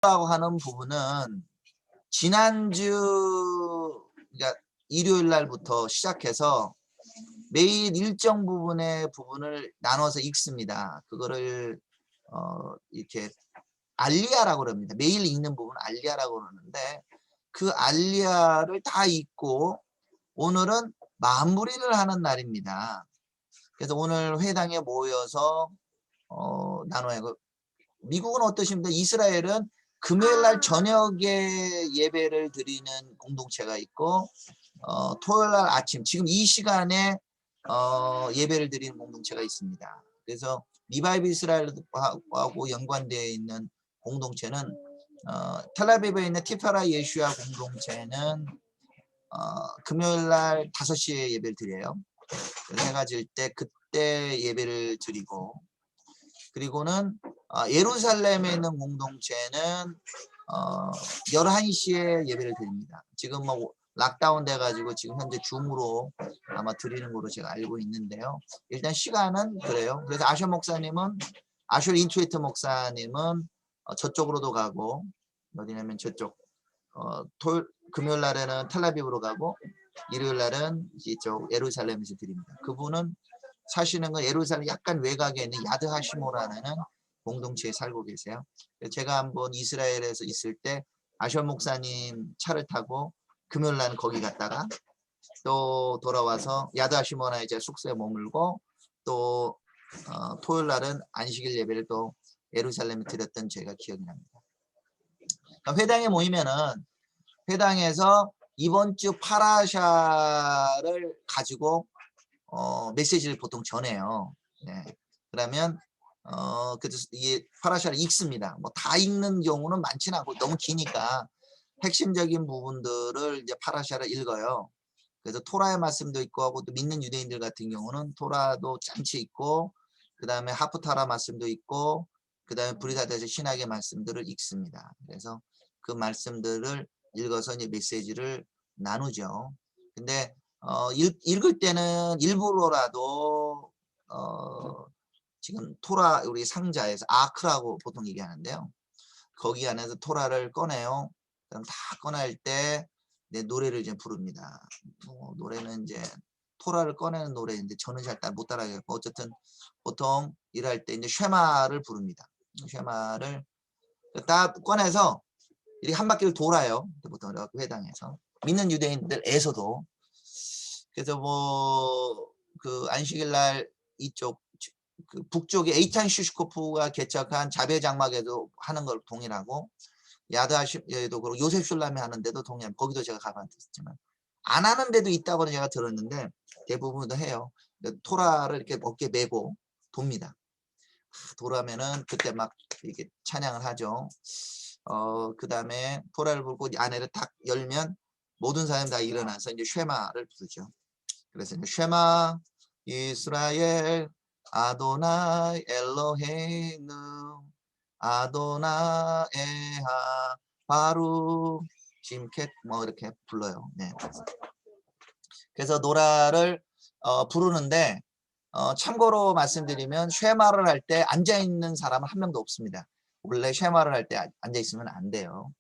라고 하는 부분은 지난주 그러니까 일요일 날부터 시작해서 매일 일정 부분을 나눠서 읽습니다. 그거를 이렇게 알리아라고 그럽니다. 매일 읽는 부분 알리아라고 그러는데 그 알리아를 다 읽고 오늘은 마무리를 하는 날입니다. 그래서 오늘 회당에 모여서 나눠요. 미국은 어떠십니까? 이스라엘은 금요일 날 저녁에 예배를 드리는 공동체가 있고 토요일 날 아침 지금 이 시간에 예배를 드리는 공동체가 있습니다. 그래서 리바이브 이스라엘하고 연관되어 있는 공동체는 텔아비브에 있는 티파라 예슈아 공동체는 금요일 날 5시에 예배를 드려요. 해가 질 때 그때 예배를 드리고 그리고는 예루살렘에 있는 공동체는 11시에 예배를 드립니다. 지금 뭐 락다운 돼가지고 지금 현재 줌으로 아마 드리는 걸로 제가 알고 있는데요. 일단 시간은 그래요. 그래서 아쇼 인투이트 목사님은 저쪽으로도 가고 어디냐면 저쪽 금요일 날에는 텔아비브로 가고 일요일 날은 이쪽 예루살렘에서 드립니다. 그분은 사시는 건 예루살렘 약간 외곽에 있는 야드 하시모라는 공동체에 살고 계세요. 제가 한번 이스라엘에서 있을 때 아셔 목사님 차를 타고 금요일 날은 거기 갔다가 또 돌아와서 야드 하시모나 이제 숙소에 머물고 또 토요일 날은 안식일 예배를 또 예루살렘에 드렸던 제가 기억이 납니다. 그러니까 회당에 모이면은 회당에서 이번 주 파라샤를 가지고 메시지를 보통 전해요. 네. 그러면 그래서 이게 파라샤를 읽습니다. 뭐 다 읽는 경우는 많지는 않고 너무 기니까 핵심적인 부분들을 이제 파라샤를 읽어요. 그래서 토라의 말씀도 있고 하고 또 믿는 유대인들 같은 경우는 토라도 짠치 있고 그 다음에 하프타라 말씀도 있고 그 다음에 브리다데스 신학의 말씀들을 읽습니다. 그래서 그 말씀들을 읽어서 이제 메시지를 나누죠. 근데 읽을 때는 일부러라도 지금 토라 우리 상자에서 아크라고 보통 얘기하는데요. 거기 안에서 토라를 꺼내요. 그럼 다 꺼낼 때 노래를 이제 부릅니다. 노래는 이제 토라를 꺼내는 노래인데 저는 잘 못 따라하겠고 어쨌든 보통 일할 때 이제 쉐마를 부릅니다. 쉐마를 딱 꺼내서 이렇게 한 바퀴를 돌아요. 보통 회당에서 믿는 유대인들에서도 그래서 뭐 그 안식일 날 이쪽 그 북쪽에 에이탄 슈슈코프가 개척한 자베 장막에도 하는 걸 동일하고 야드하시에도 그렇고 요셉 슐람이 하는데도 동일하고 거기도 제가 가봤지만 안 하는 데도 있다고는 제가 들었는데 대부분도 해요. 토라를 이렇게 어깨 메고 돕니다. 돌아면은 그때 막 이렇게 찬양을 하죠. 그 다음에 토라를 불고 안에를 딱 열면 모든 사람이 다 일어나서 이제 쉐마를 부르죠. 그래서 이제 쉐마 이스라엘 아도나이 엘로헤이누 아도나 에하 바루 심켓 뭐 이렇게 불러요. 네. 그래서 노라를 부르는데 참고로 말씀드리면 쉐마를 할 때 앉아있는 사람은 한 명도 없습니다. 원래 쉐마를 할 때 앉아있으면 안 돼요.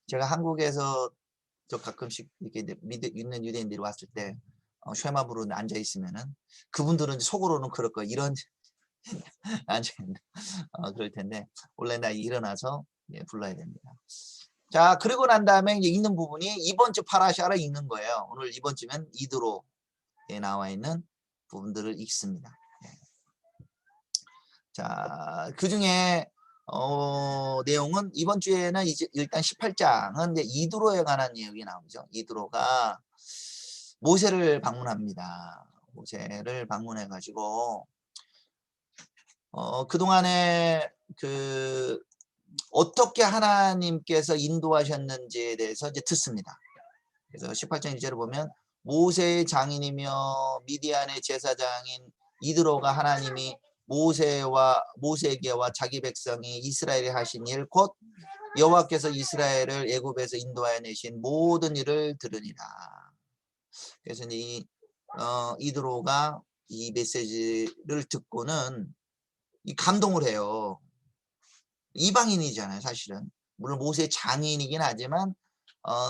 제가 한국에서 저 가끔씩 이렇게 있는 유대인들이 왔을 때 쉐마 부르는데 앉아있으면은 그분들은 속으로는 그럴 거예요. 이런 앉아있는 그럴 텐데 원래 나 일어나서 불러야 됩니다. 자 그리고 난 다음에 이제 읽는 부분이 이번 주 파라샤를 읽는 거예요. 오늘 이번 주면 이드로에 나와 있는 부분들을 읽습니다. 자, 그 중에 내용은 이번 주에는 이제 일단 18장은 이제 이드로에 관한 내용이 나오죠. 이드로가 모세를 방문합니다. 모세를 방문해 가지고 그동안에 그 어떻게 하나님께서 인도하셨는지에 대해서 이제 듣습니다. 그래서 18장 1절을 보면 모세의 장인이며 미디안의 제사장인 이드로가 하나님이 모세에게와 자기 백성이 이스라엘에 하신 일 곧 여호와께서 이스라엘을 애굽에서 인도하여 내신 모든 일을 들으니라. 그래서 이드로가 이 메시지를 듣고는 이 감동을 해요. 이방인이잖아요, 사실은. 물론 모세 장인이긴 하지만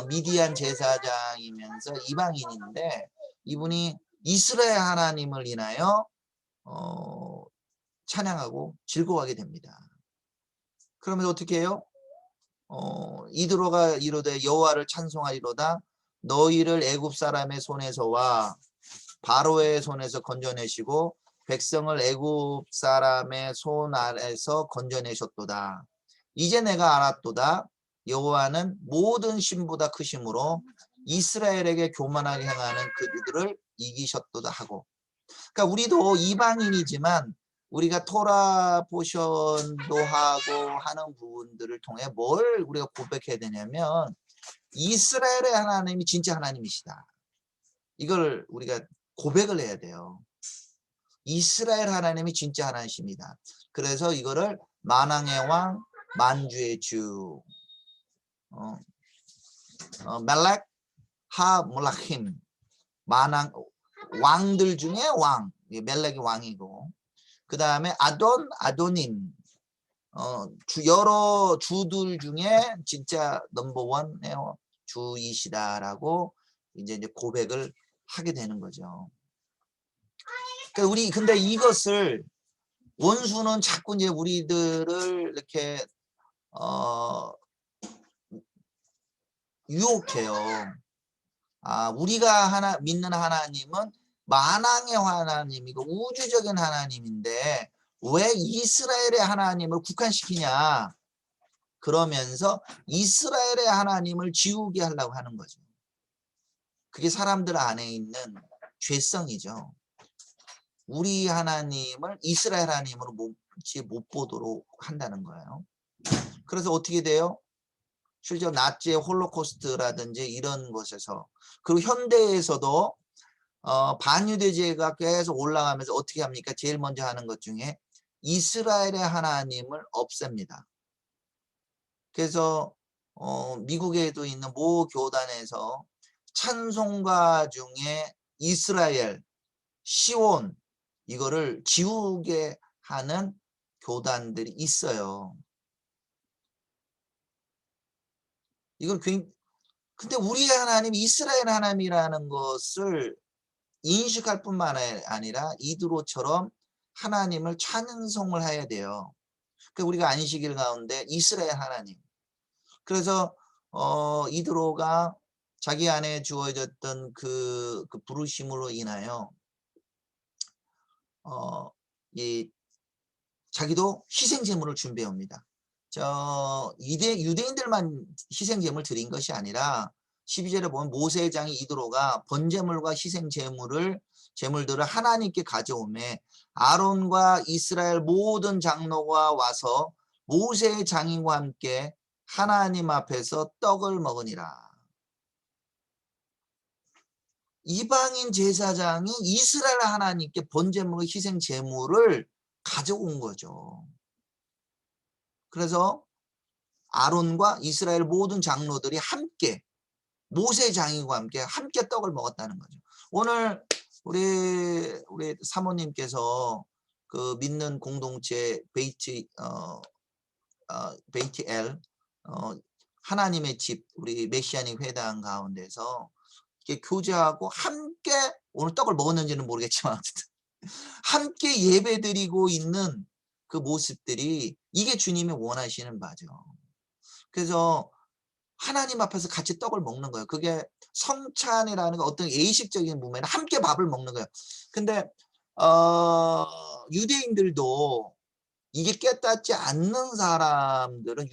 미디안 제사장이면서 이방인인데 이분이 이스라엘 하나님을 인하여 찬양하고 즐거워하게 됩니다. 그러면서 어떻게 해요? 이드로가 이르되 여호와를 찬송하리로다. 너희를 애굽 사람의 손에서와 바로의 손에서 건져내시고 백성을 애굽 사람의 손 아래서 건져내셨도다. 이제 내가 알았도다. 여호와는 모든 신보다 크심으로 이스라엘에게 교만하게 행하는 그들을 이기셨도다 하고. 그러니까 우리도 이방인이지만 우리가 토라 포션도 하고 하는 부분들을 통해 뭘 우리가 고백해야 되냐면 이스라엘의 하나님이 진짜 하나님이시다. 이걸 우리가 고백을 해야 돼요. 이스라엘 하나님이 진짜 하나님이십니다. 그래서 이거를 만왕의 왕, 만주의 주, 멜렉 하몰라힘, 만왕 왕들 중에 왕, 멜렉이 왕이고, 그 다음에 아도님, 여러 주들 중에 진짜 넘버원의 주이시다라고 이제 고백을 하게 되는 거죠. 그러니까 근데 이것을 원수는 자꾸 이제 우리들을 이렇게 유혹해요. 우리가 믿는 하나님은 만왕의 하나님이고 우주적인 하나님인데 왜 이스라엘의 하나님을 국한시키냐? 그러면서 이스라엘의 하나님을 지우게 하려고 하는 거죠. 그게 사람들 안에 있는 죄성이죠. 우리 하나님을 이스라엘 하나님으로 못 보도록 한다는 거예요. 그래서 어떻게 돼요? 실제로 나치의 홀로코스트라든지 이런 것에서, 그리고 현대에서도 반유대제가 계속 올라가면서 어떻게 합니까? 제일 먼저 하는 것 중에 이스라엘의 하나님을 없앱니다. 그래서 미국에도 있는 모 교단에서 찬송가 중에 이스라엘, 시온 이거를 지우게 하는 교단들이 있어요. 이걸 근데 우리의 하나님이 이스라엘 하나님이라는 것을 인식할 뿐만 아니라 이드로처럼 하나님을 찬송을 해야 돼요. 그러니까 우리가 안식일 가운데 이스라엘 하나님. 그래서 이드로가 자기 안에 주어졌던 그 부르심으로 인하여 자기도 희생제물을 준비해 옵니다. 유대인들만 희생제물 드린 것이 아니라 12절에 보면 모세의 장이 이드로가 번제물과 제물들을 하나님께 가져오매 아론과 이스라엘 모든 장로가 와서 모세의 장인과 함께 하나님 앞에서 떡을 먹으니라. 이방인 제사장이 이스라엘 하나님께 번제물과 희생제물을 가져온 거죠. 그래서 아론과 이스라엘 모든 장로들이 함께 모세 장인과 함께 떡을 먹었다는 거죠. 오늘 우리 사모님께서 그 믿는 공동체 베이티엘 하나님의 집 우리 메시아닉 회당 가운데서 이렇게 교제하고 함께 오늘 떡을 먹었는지는 모르겠지만 함께 예배드리고 있는 그 모습들이 이게 주님이 원하시는 바죠. 그래서 하나님 앞에서 같이 떡을 먹는 거예요. 그게 성찬이라는 거 어떤 예식적인 부분에 함께 밥을 먹는 거예요. 근데 유대인들도 이게 깨닫지 않는 사람들은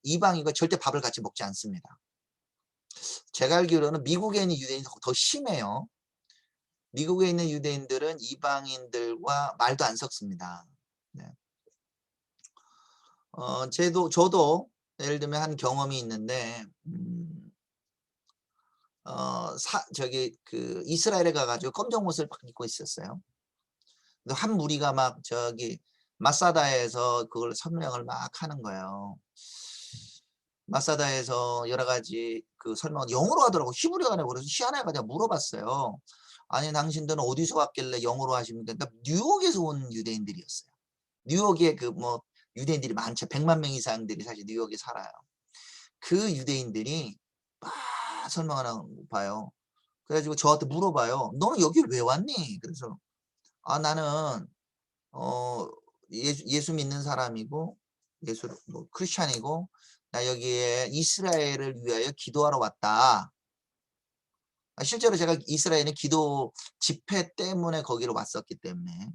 이방인과 절대 밥을 같이 먹지 않습니다. 제가 알기로는 미국에 있는 유대인이 더 심해요. 미국에 있는 유대인들은 이방인들과 말도 안 섞습니다. 네. 저도 예를 들면 한 경험이 있는데, 이스라엘에 가가지고 검정 옷을 막 입고 있었어요. 한 무리가 막 마사다에서 그걸 설명을 막 하는 거예요. 마사다에서 여러 가지 그 설명을 영어로 하더라고. 히브리어가 아니고. 그래서 희한해가지고 물어봤어요. 아니 당신들은 어디서 왔길래 영어로 하십니까? 그러니까 뉴욕에서 온 유대인들이었어요. 뉴욕에 유대인들이 많죠. 100만 명 이상들이 사실 뉴욕에 살아요. 그 유대인들이 막 설명하나 봐요. 그래가지고 저한테 물어봐요. 너는 여기 왜 왔니? 그래서 나는 예수 믿는 사람이고 예수 뭐 크리스찬이고 나 여기에 이스라엘을 위하여 기도하러 왔다. 실제로 제가 이스라엘은 기도 집회 때문에 거기로 왔었기 때문에.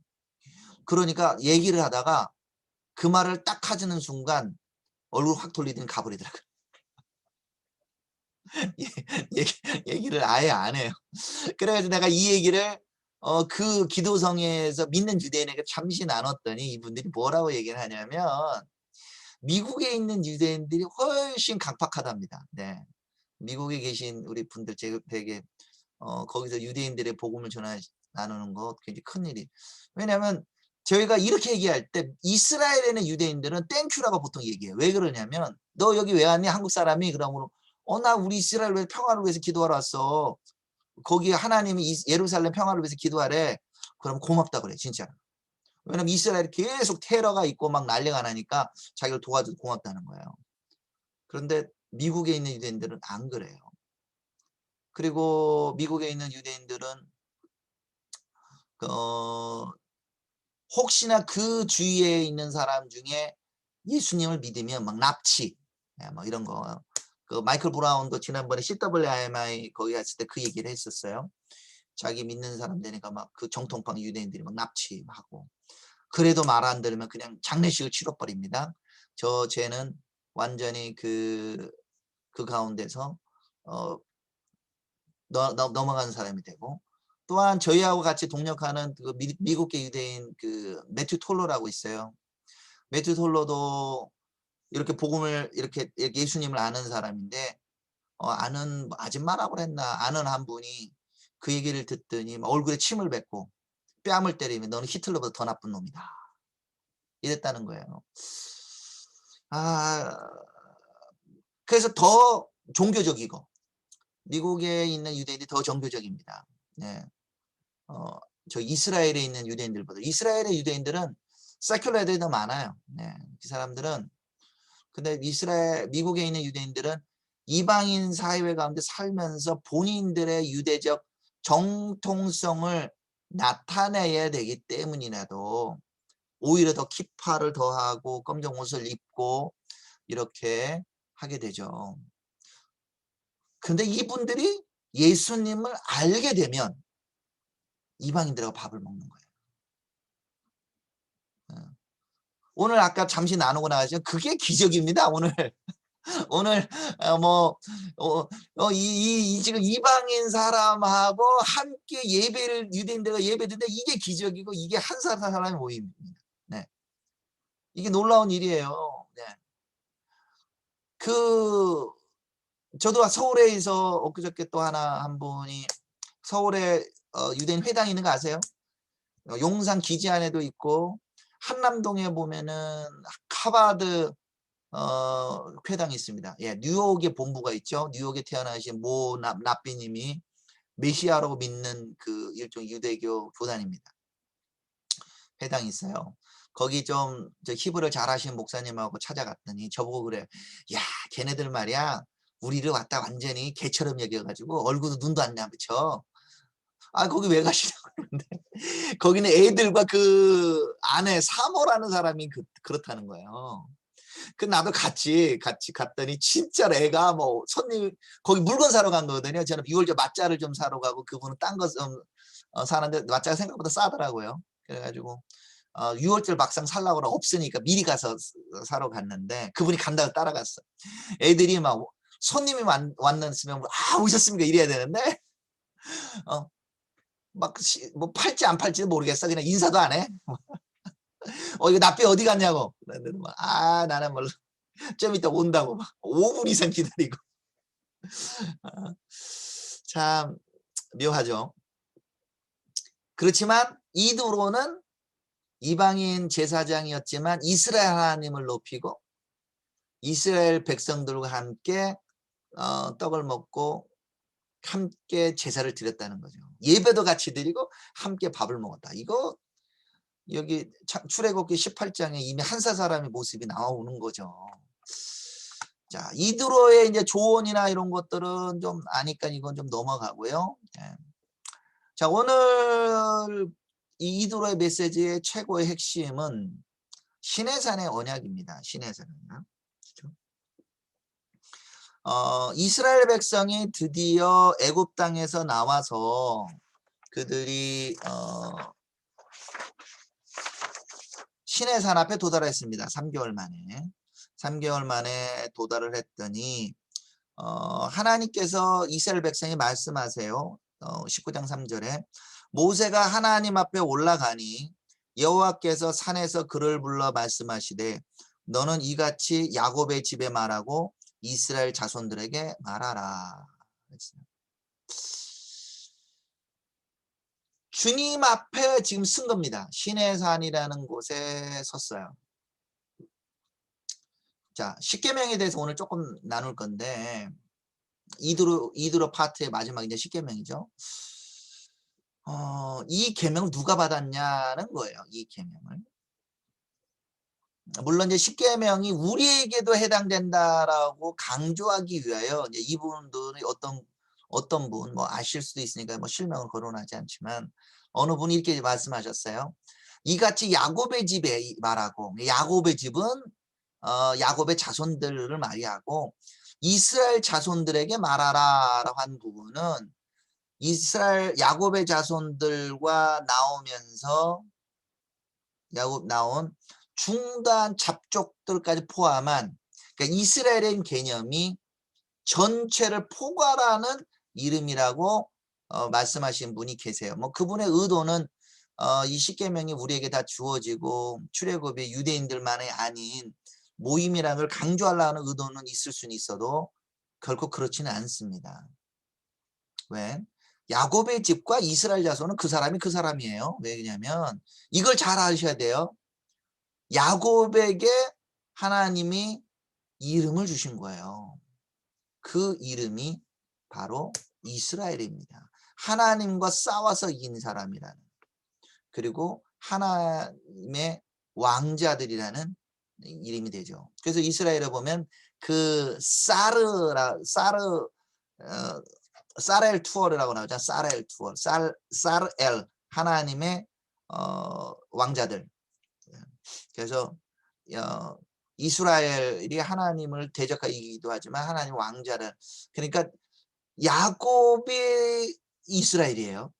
그러니까 얘기를 하다가 그 말을 딱 하는 순간 얼굴 확 돌리더니 가버리더라고요. 얘기를 아예 안 해요. 그래가지고 내가 이 얘기를 그 기도성에서 믿는 유대인에게 잠시 나눴더니 이분들이 뭐라고 얘기를 하냐면 미국에 있는 유대인들이 훨씬 강팍하답니다. 네. 미국에 계신 우리 분들 되게 거기서 유대인들의 복음을 나누는 거 굉장히 큰일이. 왜냐하면 저희가 이렇게 얘기할 때 이스라엘에 있는 유대인들은 땡큐라고 보통 얘기해요. 왜 그러냐면 너 여기 왜 왔니? 한국 사람이. 그러므로 나 우리 이스라엘 왜 평화를 위해서 기도하러 왔어. 거기 하나님이 예루살렘 평화를 위해서 기도하래. 그럼 고맙다 그래 진짜로. 왜냐면 이스라엘이 계속 테러가 있고 막 난리가 나니까 자기를 도와줘서 고맙다는 거예요. 그런데 미국에 있는 유대인들은 안 그래요. 그리고 미국에 있는 유대인들은 혹시나 그 주위에 있는 사람 중에 예수님을 믿으면 막 납치, 뭐 이런 거. 그 마이클 브라운도 지난번에 CWIMI 거기 갔을 때 그 얘기를 했었어요. 자기 믿는 사람 되니까 막 그 정통파 유대인들이 막 납치하고. 그래도 말 안 들으면 그냥 장례식을 치러버립니다. 쟤는 완전히 그 가운데서 넘어가는 사람이 되고. 또한 저희하고 같이 동역하는 그 미국계 유대인 그 매튜 톨로라고 있어요. 매튜 톨로도 이렇게 복음을 이렇게 예수님을 아는 사람인데 아는 아줌마라고 그랬나 아는 한 분이 그 얘기를 듣더니 얼굴에 침을 뱉고 뺨을 때리면 너는 히틀러보다 더 나쁜 놈이다. 이랬다는 거예요. 그래서 더 종교적이고 미국에 있는 유대인들이 더 종교적입니다. 네. 저 이스라엘에 있는 유대인들보다 이스라엘의 유대인들은 세큘러 애들이 더 많아요. 네. 그 사람들은 근데 미국에 있는 유대인들은 이방인 사회 가운데 살면서 본인들의 유대적 정통성을 나타내야 되기 때문이라도 오히려 더 키파를 더하고 검정 옷을 입고 이렇게 하게 되죠. 근데 이분들이 예수님을 알게 되면 이방인들하고 밥을 먹는 거예요. 오늘 아까 잠시 나누고 나가죠. 그게 기적입니다. 오늘 오늘 지금 이방인 사람하고 함께 예배를 유대인들과 예배드는데 이게 기적이고 이게 한 사람의 모임입니다. 네, 이게 놀라운 일이에요. 네, 저도 서울에서 엊그저께 또 한 분이 서울에 유대인 회당이 있는 거 아세요? 용산 기지 안에도 있고 한남동에 보면은 하버드 회당이 있습니다. 예, 뉴욕에 본부가 있죠. 뉴욕에 태어나신 모 납비님이 메시아라고 믿는 그 일종 유대교 교단입니다. 회당이 있어요. 거기 좀 히브리를 잘하시는 목사님하고 찾아갔더니 저보고 그래. 야, 걔네들 말이야. 우리를 왔다 완전히 개처럼 여겨가지고 얼굴도 눈도 안 붙여. 거기 왜 가시냐고 그러는데 거기는 애들과 그 안에 사모라는 사람이 그렇다는 거예요. 나도 같이 갔더니 진짜로 애가 뭐 손님 거기 물건 사러 간 거거든요. 저는 비월절 맞자를 좀 사러 가고 그분은 딴 거 사는데 맞자가 생각보다 싸더라고요. 그래가지고 6월절 막상 살라고 그러고 없으니까 미리 가서 사러 갔는데 그분이 간다고 따라갔어. 애들이 막 손님이 왔으면 오셨습니까 이래야 되는데 뭐 팔지 안 팔지는 모르겠어. 그냥 인사도 안 해. 이거 납비 어디 갔냐고. 그랬는데 나는 몰라. 좀 이따 온다고 막 5분 이상 기다리고. 참 묘하죠. 그렇지만 이도로는 이방인 제사장이었지만 이스라엘 하나님을 높이고 이스라엘 백성들과 함께 떡을 먹고 함께 제사를 드렸다는 거죠. 예배도 같이 드리고 함께 밥을 먹었다. 이거 여기 출애굽기 18장에 이미 한사 사람의 모습이 나오는 거죠. 자, 이드로의 이제 조언이나 이런 것들은 좀 아니까 이건 좀 넘어가고요. 예. 자, 오늘 이 이드로의 메시지의 최고의 핵심은 시내산의 언약입니다. 시내산의 언약. 이스라엘 백성이 드디어 애굽 땅에서 나와서 그들이 시내산 앞에 도달했습니다. 3개월 만에. 3개월 만에 도달을 했더니 하나님께서 이스라엘 백성이 말씀하세요. 19장 3절에 모세가 하나님 앞에 올라가니 여호와께서 산에서 그를 불러 말씀하시되 너는 이같이 야곱의 집에 말하고 이스라엘 자손들에게 말하라. 주님 앞에 지금 쓴 겁니다. 시내산이라는 곳에 섰어요. 자, 십계명에 대해서 오늘 조금 나눌 건데 이드로 파트의 마지막 이제 십계명이죠. 이 계명을 누가 받았냐는 거예요. 이 계명을. 물론 이제 십계명이 우리에게도 해당된다라고 강조하기 위하여 이제 이분들이 어떤 분 뭐 아실 수도 있으니까 뭐 실명을 거론하지 않지만 어느 분이 이렇게 말씀하셨어요. 이같이 야곱의 집에 말하고 야곱의 집은 야곱의 자손들을 말이하고 이스라엘 자손들에게 말하라라고 한 부분은 이스라엘 야곱의 자손들과 나오면서 야곱 나온 중단 잡족들까지 포함한 그러니까 이스라엘의 개념이 전체를 포괄하는 이름이라고 말씀하신 분이 계세요. 뭐 그분의 의도는 이 십계명이 우리에게 다 주어지고 출애굽이 유대인들만이 아닌 모임이라는 걸 강조하려는 의도는 있을 수는 있어도 결코 그렇지는 않습니다. 왜? 야곱의 집과 이스라엘 자손은 그 사람이 그 사람이에요. 왜냐면 이걸 잘 아셔야 돼요. 야곱에게 하나님이 이름을 주신 거예요. 그 이름이 바로 이스라엘입니다. 하나님과 싸워서 이긴 사람이라는. 그리고 하나님의 왕자들이라는 이름이 되죠. 그래서 이스라엘에 보면 그 사르엘 투어르라고 나오죠. 사르엘 투어, 사르엘 하나님의 왕자들. 그래서 이스라엘이 하나님을 대적하기도 하지만 하나님 왕자를 그러니까 야곱이 이스라엘이에요.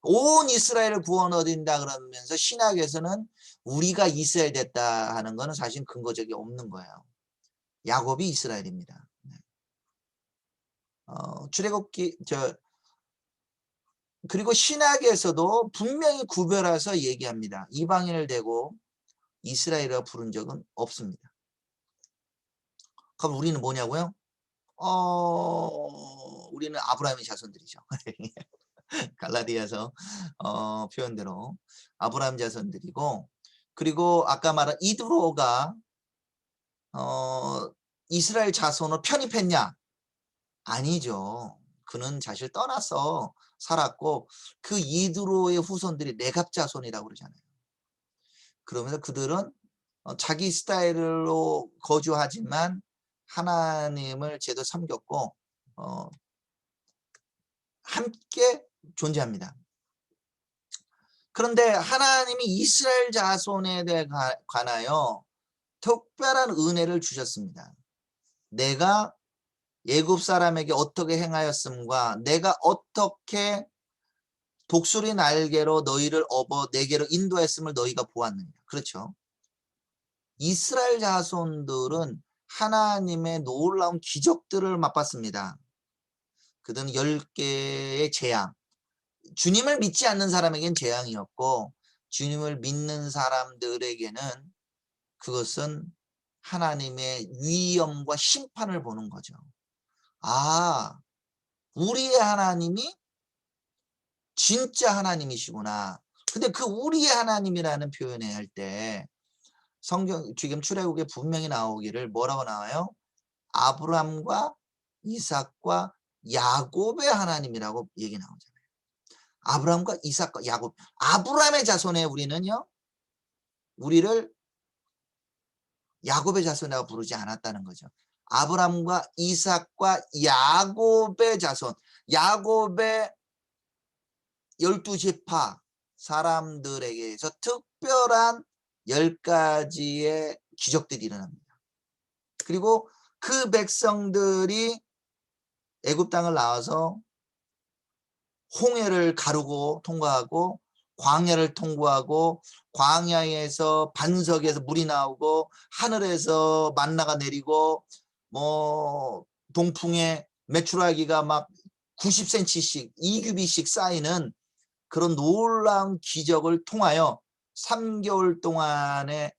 온 이스라엘을 구원 얻인다 그러면서 신약에서는 우리가 이스라엘 됐다 하는 것은 사실 근거적이 없는 거예요. 야곱이 이스라엘입니다. 출애굽기 그리고 신약에서도 분명히 구별해서 얘기합니다. 이방인을 대고 이스라엘이라고 부른 적은 없습니다. 그럼 우리는 뭐냐고요? 우리는 아브라함의 자손들이죠. 갈라디아서 표현대로 아브라함 자손들이고 그리고 아까 말한 이드로가 이스라엘 자손으로 편입했냐? 아니죠. 그는 사실 떠나서 살았고 그 이드로의 후손들이 레갑 자손이라고 그러잖아요. 그러면서 그들은 자기 스타일로 거주하지만 하나님을 제대로 섬겼고 함께 존재합니다. 그런데 하나님이 이스라엘 자손에 대해 관하여 특별한 은혜를 주셨습니다. 내가 애굽 사람에게 어떻게 행하였음과 내가 어떻게 독수리 날개로 너희를 업어 내게로 인도했음을 너희가 보았느냐. 그렇죠. 이스라엘 자손들은 하나님의 놀라운 기적들을 맛봤습니다. 그들은 10개의 재앙. 주님을 믿지 않는 사람에겐 재앙이었고 주님을 믿는 사람들에게는 그것은 하나님의 위엄과 심판을 보는 거죠. 아, 우리의 하나님이 진짜 하나님이시구나. 근데 그 우리의 하나님이라는 표현을 할 때 성경 지금 출애굽에 분명히 나오기를 뭐라고 나와요? 아브람과 이삭과 야곱의 하나님이라고 얘기 나오잖아요. 아브라함과 이삭과 야곱. 아브라함의 자손에 우리를 야곱의 자손이라고 부르지 않았다는 거죠. 아브라함과 이삭과 야곱의 자손, 야곱의 12지파 사람들에게서 특별한 10가지의 기적들이 일어납니다. 그리고 그 백성들이 애굽 땅을 나와서 홍해를 가르고 통과하고 광야를 통과하고 광야에서 반석에서 물이 나오고 하늘에서 만나가 내리고 뭐 동풍에 메추라기가 막 90cm씩 2규비씩 쌓이는 그런 놀라운 기적을 통하여 3개월 동안의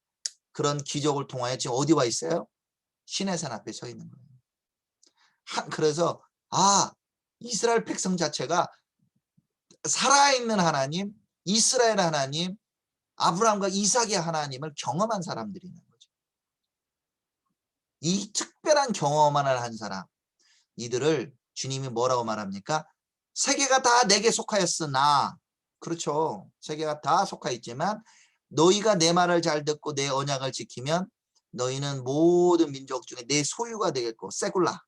그런 기적을 통하여 지금 어디 와 있어요? 시내산 앞에 서 있는 거예요. 그래서 이스라엘 백성 자체가 살아있는 하나님, 이스라엘 하나님, 아브라함과 이삭의 하나님을 경험한 사람들이 있는 거죠. 이 특별한 경험을 한 사람, 이들을 주님이 뭐라고 말합니까? 세계가 다 내게 속하였으나, 그렇죠. 세계가 다 속하 있지만 너희가 내 말을 잘 듣고 내 언약을 지키면 너희는 모든 민족 중에 내 소유가 되겠고, 세굴라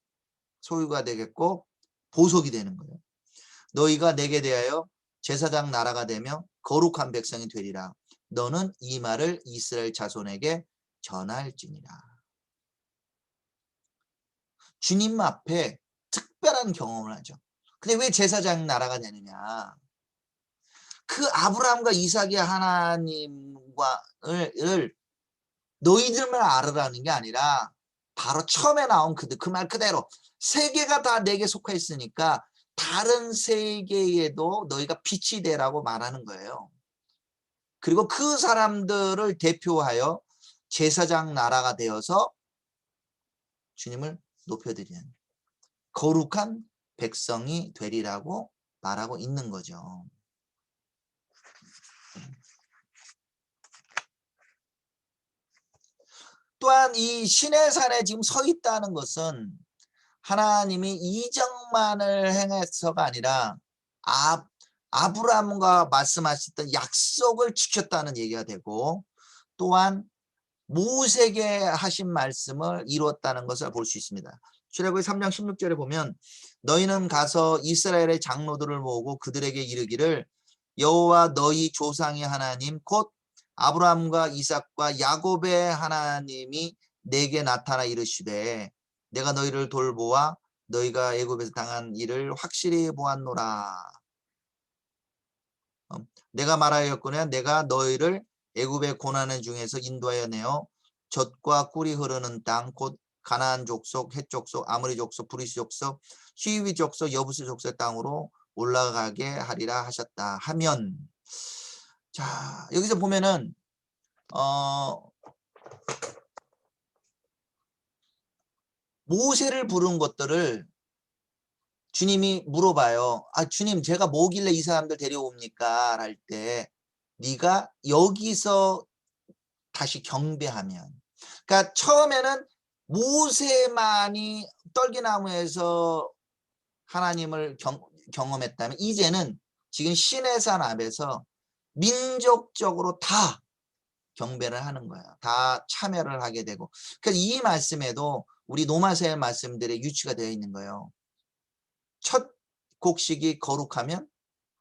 소유가 되겠고 보속이 되는 거예요. 너희가 내게 대하여 제사장 나라가 되며 거룩한 백성이 되리라. 너는 이 말을 이스라엘 자손에게 전할지니라. 주님 앞에 특별한 경험을 하죠. 근데 왜 제사장 나라가 되느냐? 그 아브라함과 이삭의 하나님과를 너희들만 알으라는 게 아니라 바로 처음에 나온 그 말 그대로 세계가 다 내게 속해 있으니까 다른 세계에도 너희가 빛이 되라고 말하는 거예요. 그리고 그 사람들을 대표하여 제사장 나라가 되어서 주님을 높여드리는 거룩한 백성이 되리라고 말하고 있는 거죠. 또한 이 시내산에 지금 서 있다는 것은 하나님이 이적만을 행해서가 아니라 아브라함과 말씀하셨던 약속을 지켰다는 얘기가 되고, 또한 모세에게 하신 말씀을 이루었다는 것을 볼 수 있습니다. 출애굽기 3장 16절에 보면 너희는 가서 이스라엘의 장로들을 모으고 그들에게 이르기를 여호와 너희 조상의 하나님 곧 아브라함과 이삭과 야곱의 하나님이 내게 나타나 이르시되 내가 너희를 돌보아 너희가 애굽에서 당한 일을 확실히 보았노라. 내가 말하였거늘 내가 너희를 애굽의 고난의 중에서 인도하여 내어 젖과 꿀이 흐르는 땅 곧 가나안 족속, 헷 족속, 아모리 족속, 브리스 족속, 히위 족속, 여부스 족속 땅으로 올라가게 하리라 하셨다 하면, 자 여기서 보면은 모세를 부른 것들을 주님이 물어봐요. 주님 제가 뭐길래 이 사람들 데려옵니까? 할 때 네가 여기서 다시 경배하면, 그러니까 처음에는 모세만이 떨기나무에서 하나님을 경험했다면 이제는 지금 시내산 앞에서 민족적으로 다 경배를 하는 거예요. 다 참여를 하게 되고, 그래서 이 말씀에도 우리 노마세의 말씀들이 유치가 되어 있는 거예요. 첫 곡식이 거룩하면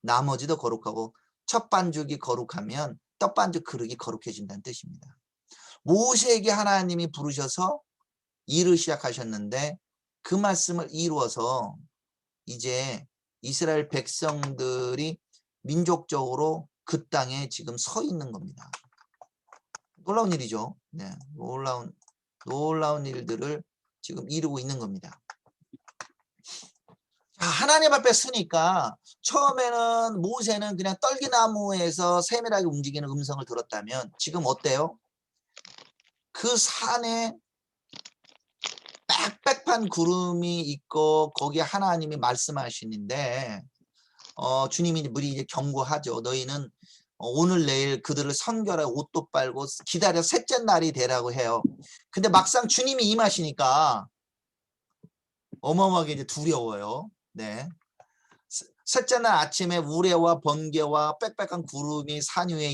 나머지도 거룩하고 첫 반죽이 거룩하면 떡반죽 그릇이 거룩해진다는 뜻입니다. 모세에게 하나님이 부르셔서 일을 시작하셨는데 그 말씀을 이루어서 이제 이스라엘 백성들이 민족적으로 그 땅에 지금 서 있는 겁니다. 놀라운 일이죠. 네, 놀라운 일들을 지금 이루고 있는 겁니다. 하나님 앞에 서니까 처음에는 모세는 그냥 떨기나무에서 세밀하게 움직이는 음성을 들었다면 지금 어때요? 그 산에 빽빽한 구름이 있고 거기에 하나님이 말씀하시는데 주님이 미리 이제 경고하죠. 너희는 오늘 내일 그들을 선결해 옷도 빨고 기다려 셋째 날이 되라고 해요. 근데 막상 주님이 임하시니까 어마어마하게 이제 두려워요. 네. 셋째 날 아침에 우레와 번개와 빽빽한 구름이 산 위에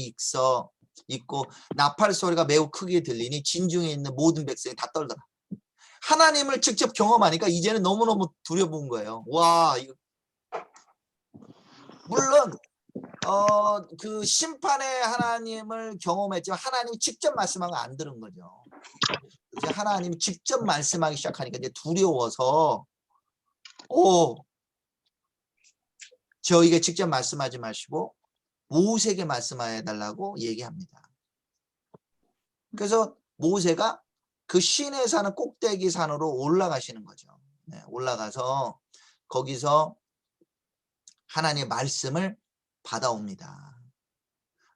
있고 나팔 소리가 매우 크게 들리니 진중에 있는 모든 백성이 다 떨더라. 하나님을 직접 경험하니까 이제는 너무너무 두려운 거예요. 와, 이거 물론 그 심판의 하나님을 경험했지만 하나님이 직접 말씀하고 안 들은 거죠. 이제 하나님이 직접 말씀하기 시작하니까 이제 두려워서 저에게 직접 말씀하지 마시고 모세에게 말씀해 달라고 얘기합니다. 그래서 모세가 그 시내 사는 꼭대기 산으로 올라가시는 거죠. 네, 올라가서 거기서 하나님의 말씀을 받아옵니다.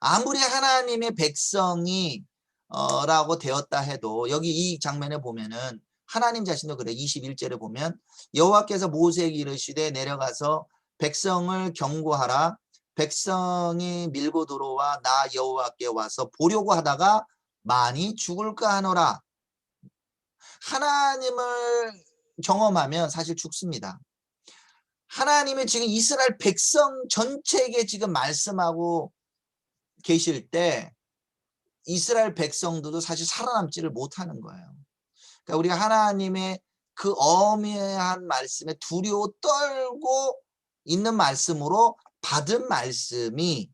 아무리 하나님의 백성이 라고 되었다 해도 여기 이 장면에 보면은 하나님 자신도 그래. 21절에 보면 여호와께서 모세에게 이르시되 내려가서 백성을 경고하라. 백성이 밀고 들어와 나 여호와께 와서 보려고 하다가 많이 죽을까 하노라. 하나님을 경험하면 사실 죽습니다. 하나님이 지금 이스라엘 백성 전체에게 지금 말씀하고 계실 때 이스라엘 백성들도 사실 살아남지를 못하는 거예요. 그러니까 우리가 하나님의 그 어미한 말씀에 두려워 떨고 있는 말씀으로 받은 말씀이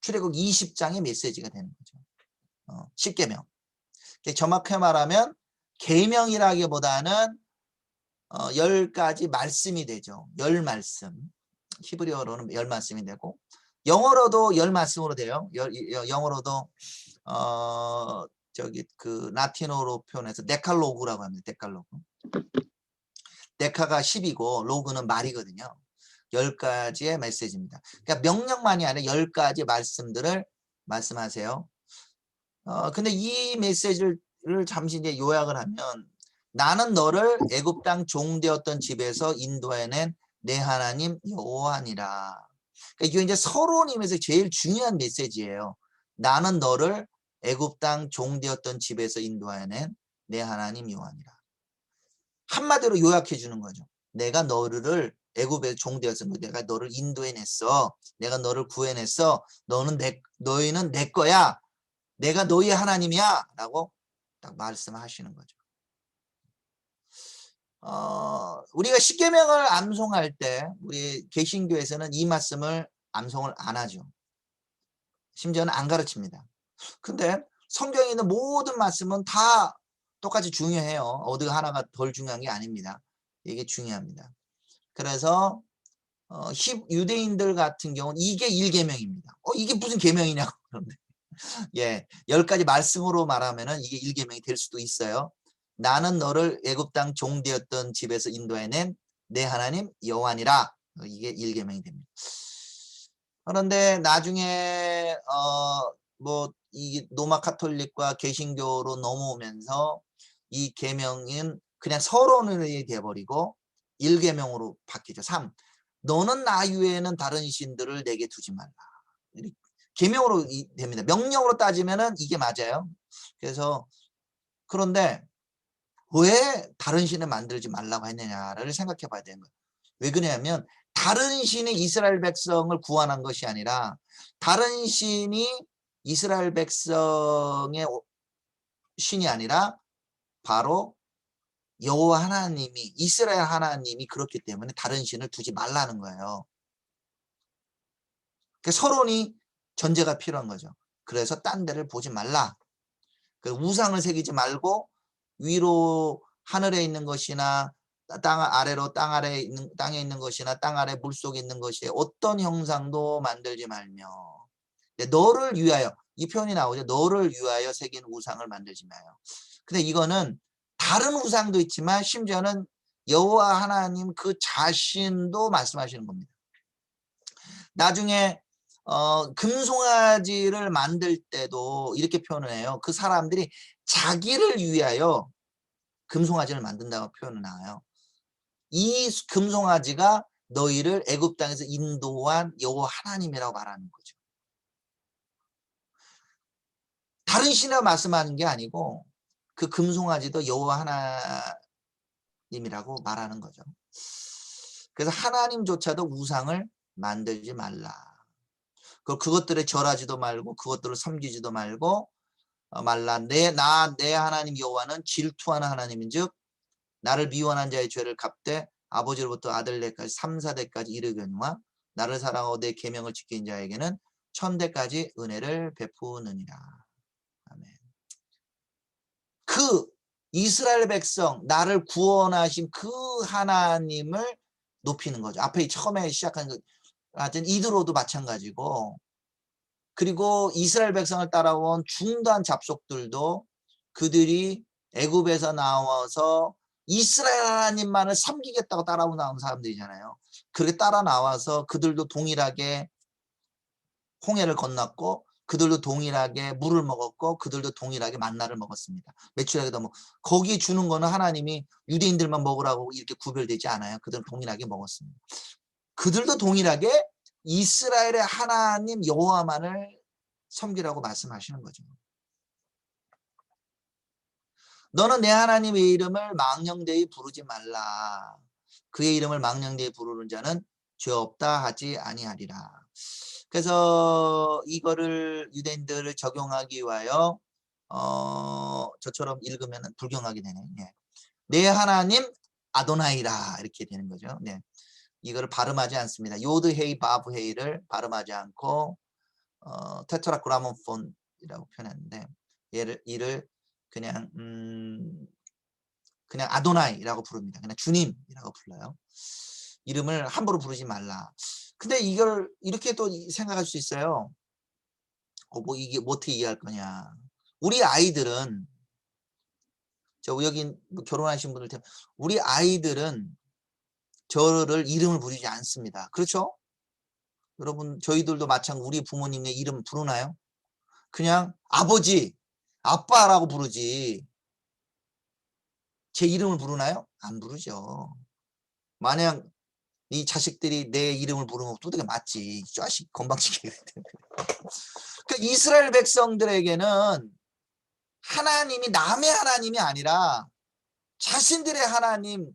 출애굽 20장의 메시지가 되는 거죠. 10계명. 정확히 말하면 계명이라기보다는 10가지 말씀이 되죠. 10말씀. 히브리어로는 10말씀이 되고 영어로도 10말씀으로 돼요. 영어로도 그 라틴어로 표현해서 데칼로그라고 합니다. 데칼로그. 데카가 10이고 로그는 말이거든요. 10가지의 메시지입니다. 그러니까 명령만이 아니라 10가지 말씀들을 말씀하세요. 근데 이 메시지를 잠시 이제 요약을 하면 나는 너를 애굽 땅 종되었던 집에서 인도해낸 내 하나님 여호와니라. 그러니까 이게 이제 서론임에서 제일 중요한 메시지예요. 나는 너를 애굽 땅 종되었던 집에서 인도해낸 내 하나님 여호와니라. 한마디로 요약해 주는 거죠. 내가 너를 애굽에 종되었어. 내가 너를 인도해냈어. 내가 너를 구해냈어. 너희는 내 거야. 내가 너희의 하나님이야. 라고 딱 말씀하시는 거죠. 우리가 십계명을 암송할 때 우리 개신교에서는 이 말씀을 암송을 안 하죠. 심지어는 안 가르칩니다. 근데 성경에 있는 모든 말씀은 다 똑같이 중요해요. 어디 하나가 덜 중요한 게 아닙니다. 이게 중요합니다. 그래서 유대인들 같은 경우는 이게 1계명입니다. 이게 무슨 계명이냐고 그런데 10가지 말씀으로 말하면은 이게 1계명이 될 수도 있어요. 나는 너를 애굽 땅 종되었던 집에서 인도해낸 내 하나님 여호와니라. 이게 1계명이 됩니다. 그런데 나중에 이 로마 카톨릭과 개신교로 넘어오면서 이 계명은 그냥 서론으로 되어버리고 1계명으로 바뀌죠. 3. 너는 나 외에는 다른 신들을 내게 두지 말라. 계명으로 됩니다. 명령으로 따지면은 이게 맞아요. 그래서 그런데 왜 다른 신을 만들지 말라고 했느냐를 생각해 봐야 되는 거예요. 왜 그러냐면 다른 신이 이스라엘 백성을 구원한 것이 아니라 다른 신이 이스라엘 백성의 신이 아니라 바로 여호와 하나님이 이스라엘 하나님이 그렇기 때문에 다른 신을 두지 말라는 거예요. 서론이 전제가 필요한 거죠. 그래서 딴 데를 보지 말라. 우상을 새기지 말고 위로 하늘에 있는 것이나 땅 아래로 땅에 있는 것이나 땅 아래 물속에 있는 것이 어떤 형상도 만들지 말며 너를 위하여 이 표현이 나오죠. 너를 위하여 새긴 우상을 만들지 마요. 근데 이거는 다른 우상도 있지만 심지어는 여호와 하나님 그 자신도 말씀하시는 겁니다. 나중에 금송아지를 만들 때도 이렇게 표현을 해요. 그 사람들이 자기를 위하여 금송아지를 만든다고 표현을 나와요. 이 금송아지가 너희를 애굽 땅에서 인도한 여호와 하나님이라고 말하는 거죠. 다른 신이라고 말씀하는 게 아니고 그 금송아지도 여호와 하나님이라고 말하는 거죠. 그래서 하나님조차도 우상을 만들지 말라. 그것들에 절하지도 말고 그것들을 섬기지도 말고 말라. 내 하나님 여호와는 질투하는 하나님인즉 나를 미워하는 자의 죄를 갚되 아버지로부터 아들네까지 3, 4대까지 이르거니와 나를 사랑하고 내 계명을 지킨 자에게는 1000대까지 은혜를 베푸느니라. 아멘. 그 이스라엘 백성 나를 구원하신 그 하나님을 높이는 거죠. 앞에 처음에 시작한 그 하여튼 이드로도 마찬가지고, 그리고 이스라엘 백성을 따라온 중도한 잡속들도 그들이 애굽에서 나와서 이스라엘 하나님만을 섬기겠다고 따라오 나온 사람들이잖아요. 그렇게 따라 나와서 그들도 동일하게 홍해를 건넜고 그들도 동일하게 물을 먹었고 그들도 동일하게 만나를 먹었습니다. 매출하게도 뭐 거기 주는 거는 하나님이 유대인들만 먹으라고 이렇게 구별되지 않아요. 그들은 동일하게 먹었습니다. 그들도 동일하게 이스라엘의 하나님 여호와만을 섬기라고 말씀하시는 거죠. 너는 내 하나님의 이름을 망령되이 부르지 말라. 그의 이름을 망령되이 부르는 자는 죄 없다 하지 아니하리라. 그래서 이거를 유대인들을 적용하기 위하여 저처럼 읽으면 불경하게 되네. 예. 내 하나님 아도나이라 이렇게 되는 거죠. 네. 이거를 발음하지 않습니다. 요드헤이 바브헤이를 발음하지 않고 테트라그라모폰이라고 표현했는데 이를 그냥 그냥 아도나이라고 부릅니다. 그냥 주님이라고 불러요. 이름을 함부로 부르지 말라. 근데 이걸 이렇게 또 생각할 수 있어요. 뭐 이게 뭐 어떻게 이해할 거냐. 우리 아이들은 여기 결혼하신 분들 우리 아이들은 저를 이름을 부르지 않습니다. 그렇죠? 여러분 저희들도 마찬가지로 우리 부모님의 이름 부르나요? 그냥 아버지, 아빠라고 부르지 제 이름을 부르나요? 안 부르죠. 만약 이 자식들이 내 이름을 부르면 두들겨 맞지. 이 자식 건방지게. 그러니까 이스라엘 백성들에게는 하나님이 남의 하나님이 아니라 자신들의 하나님,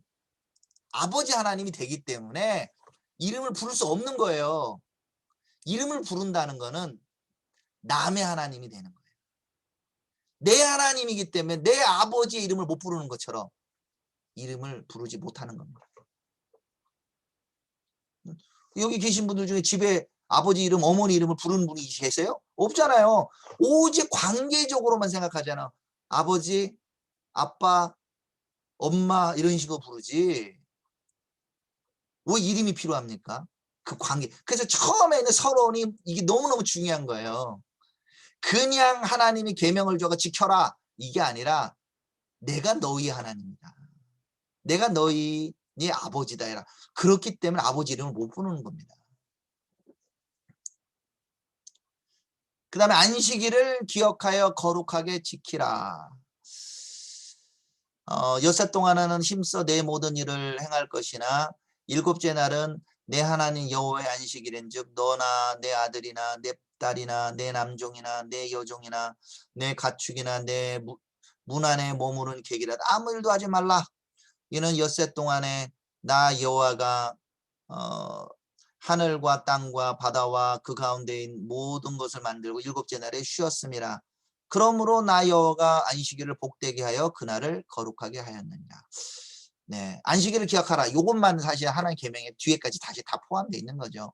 아버지 하나님이 되기 때문에 이름을 부를 수 없는 거예요. 이름을 부른다는 거는 남의 하나님이 되는 거예요. 내 하나님이기 때문에 내 아버지의 이름을 못 부르는 것처럼 이름을 부르지 못하는 겁니다. 여기 계신 분들 중에 집에 아버지 이름, 어머니 이름을 부르는 분이 계세요? 없잖아요. 오직 관계적으로만 생각하잖아. 아버지, 아빠, 엄마 이런 식으로 부르지. 왜 이름이 필요합니까? 그 관계. 그래서 처음에는 서론이 이게 너무너무 중요한 거예요. 그냥 하나님이 계명을 줘가 지켜라. 이게 아니라 내가 너희 하나님이다. 내가 너희 네 아버지다 해라. 그렇기 때문에 아버지 이름을 못 부르는 겁니다. 그 다음에 안식일을 기억하여 거룩하게 지키라. 엿새 동안에는 힘써 내 모든 일을 행할 것이나 일곱째 날은 내 하나님 여호와의 안식일인즉 너나 내 아들이나 내 딸이나 내 남종이나 내 여종이나 내 가축이나 내 문 안에 머무는 객이라 아무 일도 하지 말라. 이는 엿새 동안에 나 여호와가 하늘과 땅과 바다와 그 가운데 있는 모든 것을 만들고 일곱째 날에 쉬었음이라. 그러므로 나 여호와가 안식일을 복되게 하여 그날을 거룩하게 하였느니라. 네, 안식일을 기억하라. 요것만 사실 하나님 계명에 뒤에까지 다시 다 포함되어 있는 거죠.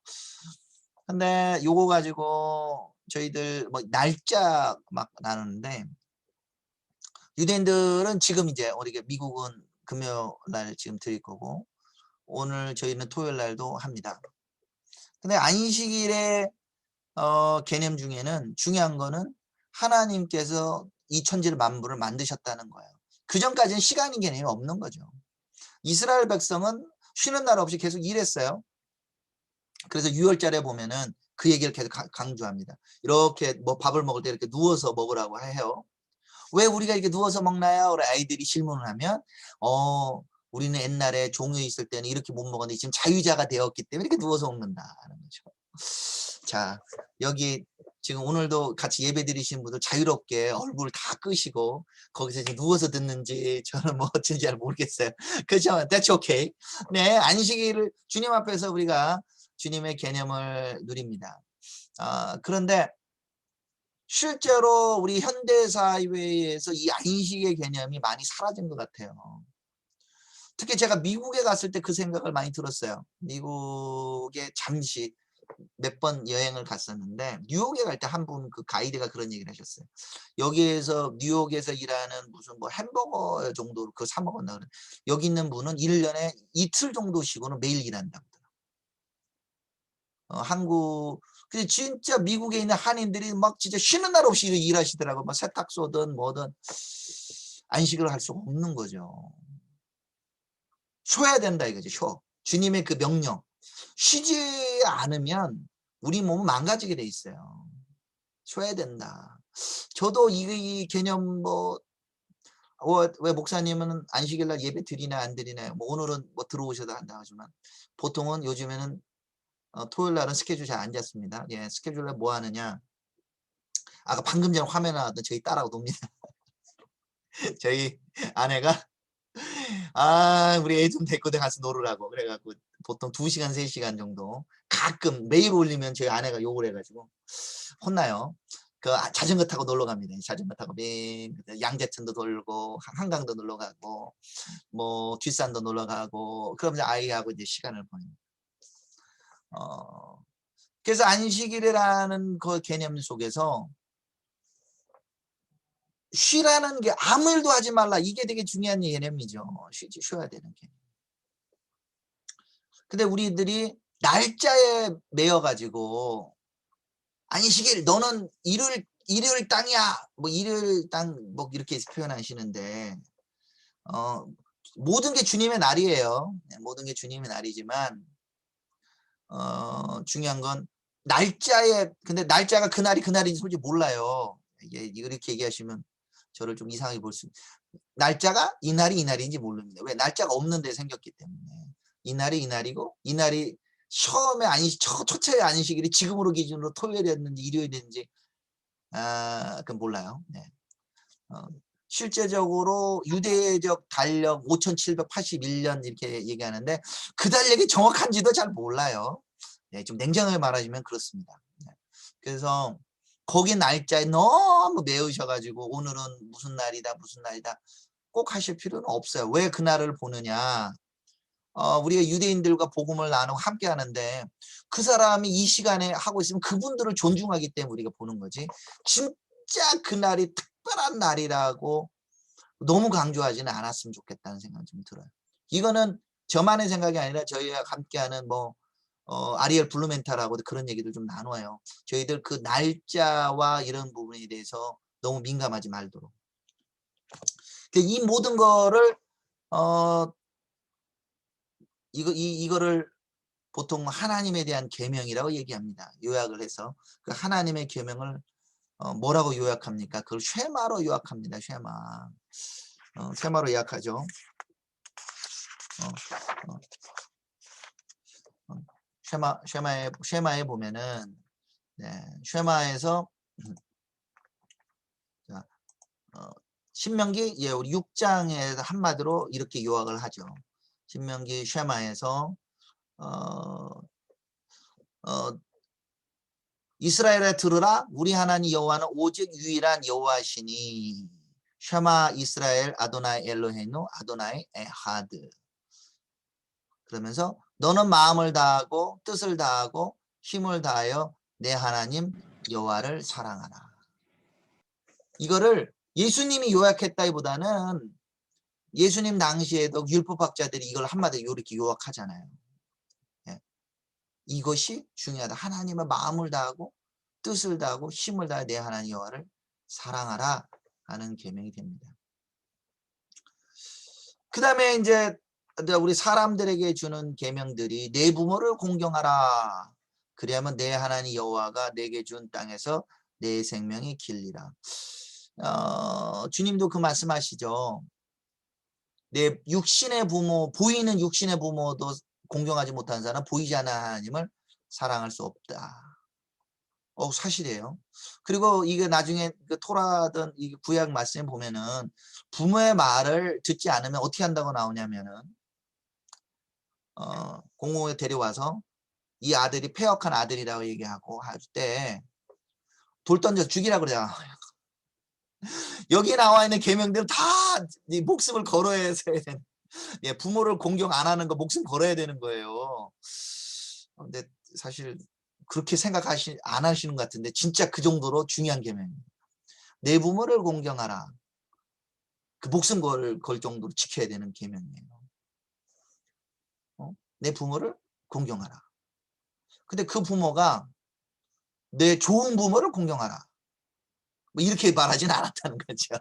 근데 요거 가지고 저희들 뭐 날짜 막 나누는데 유대인들은 지금 이제 우리 미국은 금요일 날 지금 드릴 거고 오늘 저희는 토요일 날도 합니다. 근데 안식일의 개념 중에는 중요한 거는 하나님께서 이 천지를 만물을 만드셨다는 거예요. 그 전까지는 시간인 개념이 없는 거죠. 이스라엘 백성은 쉬는 날 없이 계속 일했어요. 그래서 유월절에 보면은 그 얘기를 계속 강조합니다. 이렇게 뭐 밥을 먹을 때 이렇게 누워서 먹으라고 해요. 왜 우리가 이렇게 누워서 먹나요? 우리 아이들이 질문을 하면 우리는 옛날에 종려 있을 때는 이렇게 못 먹었는데 지금 자유자가 되었기 때문에 이렇게 누워서 먹는다는 거죠. 자, 여기 지금 오늘도 같이 예배 드리신 분들 자유롭게 얼굴 다 끄시고 거기서 이제 누워서 듣는지 저는 뭐 어쩐지 잘 모르겠어요. 그렇죠? That's okay. 네, 안식일을 주님 앞에서 우리가 주님의 개념을 누립니다. 그런데 실제로 우리 현대 사회에서 이 안식의 개념이 많이 사라진 것 같아요. 특히 제가 미국에 갔을 때 그 생각을 많이 들었어요. 미국에 잠시 몇 번 여행을 갔었는데 뉴욕에 갈 때 한 분 그 가이드가 그런 얘기를 하셨어요. 여기에서 뉴욕에서 일하는 무슨 뭐 햄버거 정도로 그거 사 먹었나 그래. 여기 있는 분은 1년에 이틀 정도 쉬고는 매일 일한다고 그러더라고요. 한국 근데 진짜 미국에 있는 한인들이 막 진짜 쉬는 날 없이 일하시더라고요. 뭐 세탁소든 뭐든 안식을 할 수가 없는 거죠. 쉬어야 된다 이거죠. 쉬어. 주님의 그 명령. 쉬지 않으면 우리 몸은 망가지게 돼 있어요. 쉬어야 된다. 저도 이 개념 뭐 왜 목사님은 안식일 날 예배 드리나 안 드리나요? 뭐 오늘은 뭐 들어오셔도 한다 하지만 보통은 요즘에는 토요일 날은 스케줄 잘 안 잡습니다. 예, 스케줄에 뭐 하느냐? 아까 방금 전에 화면에 나왔던 저희 딸하고 놉니다. 저희 아내가 우리 애 좀 데리고 가서 놀으라고 그래갖고 보통 2시간 3시간 정도 가끔 매일 올리면 저희 아내가 욕을 해가지고 혼나요. 자전거 타고 놀러 갑니다. 자전거 타고 양재천도 돌고 한강도 놀러 가고 뭐 뒷산도 놀러 가고 그러면서 아이하고 이제 시간을 보냅니다. 그래서 안식일이라는 그 개념 속에서 쉬라는 게 아무 일도 하지 말라 이게 되게 중요한 개념이죠. 쉬어야 되는 개념. 근데 우리들이 날짜에 매여 가지고 안식일 너는 일요일 땅이야. 뭐 일요일 땅 뭐 이렇게 표현하시는데 모든 게 주님의 날이에요. 모든 게 주님의 날이지만 중요한 건 날짜에 근데 날짜가 그날인지 솔직히 몰라요. 이게 이렇게 얘기하시면 저를 좀 이상하게 볼 수 날짜가 이날인지 모릅니다. 왜? 날짜가 없는 데 생겼기 때문에. 이날이 이날이고 이날이 처음에 초처의 안식일이 지금으로 기준으로 토요일이었는지 일요일이었는지 그건 몰라요. 네. 실제적으로 유대적 달력 5781년 이렇게 얘기하는데 그 달력이 정확한지도 잘 몰라요. 네, 좀 냉정하게 말하자면 그렇습니다. 네. 그래서 거기 날짜에 너무 매우셔가지고 오늘은 무슨 날이다 꼭 하실 필요는 없어요. 왜 그날을 보느냐? 우리가 유대인들과 복음을 나누고 함께 하는데 그 사람이 이 시간에 하고 있으면 그분들을 존중하기 때문에 우리가 보는 거지. 진짜 그날이 특별한 날이라고 너무 강조하지는 않았으면 좋겠다는 생각이 좀 들어요. 이거는 저만의 생각이 아니라 저희와 함께하는 뭐 아리엘 블루멘탈하고도 그런 얘기들 좀 나눠요. 저희들 그 날짜와 이런 부분에 대해서 너무 민감하지 말도록. 이 모든 거를 이거를 보통 하나님에 대한 계명이라고 얘기합니다. 요약을 해서 그 하나님의 계명을 뭐라고 요약합니까? 그걸 쉐마로 요약합니다. 쉐마로 요약하죠. 쉐마에 보면은 네, 쉐마에서 자, 신명기 우리 6장에 한마디로 이렇게 요약을 하죠. 신명기 쉐마에서 이스라엘에 들으라 우리 하나님 여호와는 오직 유일한 여호와시니 쉐마 이스라엘 아도나이 엘로헤누 아도나이 에하드 그러면서 너는 마음을 다하고 뜻을 다하고 힘을 다하여 내 하나님 여호와를 사랑하라. 이거를 예수님이 요약했다기보다는 예수님 당시에도 율법학자들이 이걸 한마디로 이렇게 요약하잖아요. 예. 이것이 중요하다. 하나님의 마음을 다하고 뜻을 다하고 힘을 다해 내 하나님 여호와를 사랑하라 하는 계명이 됩니다. 그 다음에 이제 우리 사람들에게 주는 계명들이 내 부모를 공경하라. 그래야만 내 하나님 여호와가 내게 준 땅에서 내 생명이 길리라. 주님도 그 말씀하시죠. 내 육신의 부모, 보이는 육신의 부모도 공경하지 못하는 사람 보이지 않는 하나님을 사랑할 수 없다. 사실이에요. 그리고 이게 나중에 그 토라든 이 구약 말씀에 보면은 부모의 말을 듣지 않으면 어떻게 한다고 나오냐면은 공공에 데려와서 이 아들이 패역한 아들이라고 얘기하고 할 때 돌 던져서 죽이라고 그러잖아. 여기 나와 있는 계명들은 다 이 목숨을 걸어야 해서 해야 되는. 예, 부모를 공경 안 하는 거 목숨 걸어야 되는 거예요. 근데 사실 그렇게 안 하시는 것 같은데 진짜 그 정도로 중요한 계명이에요. 내 부모를 공경하라. 그 목숨 걸 정도로 지켜야 되는 계명이에요. 내 부모를 공경하라. 근데 그 부모가 내 좋은 부모를 공경하라. 뭐 이렇게 말하진 않았다는 거죠.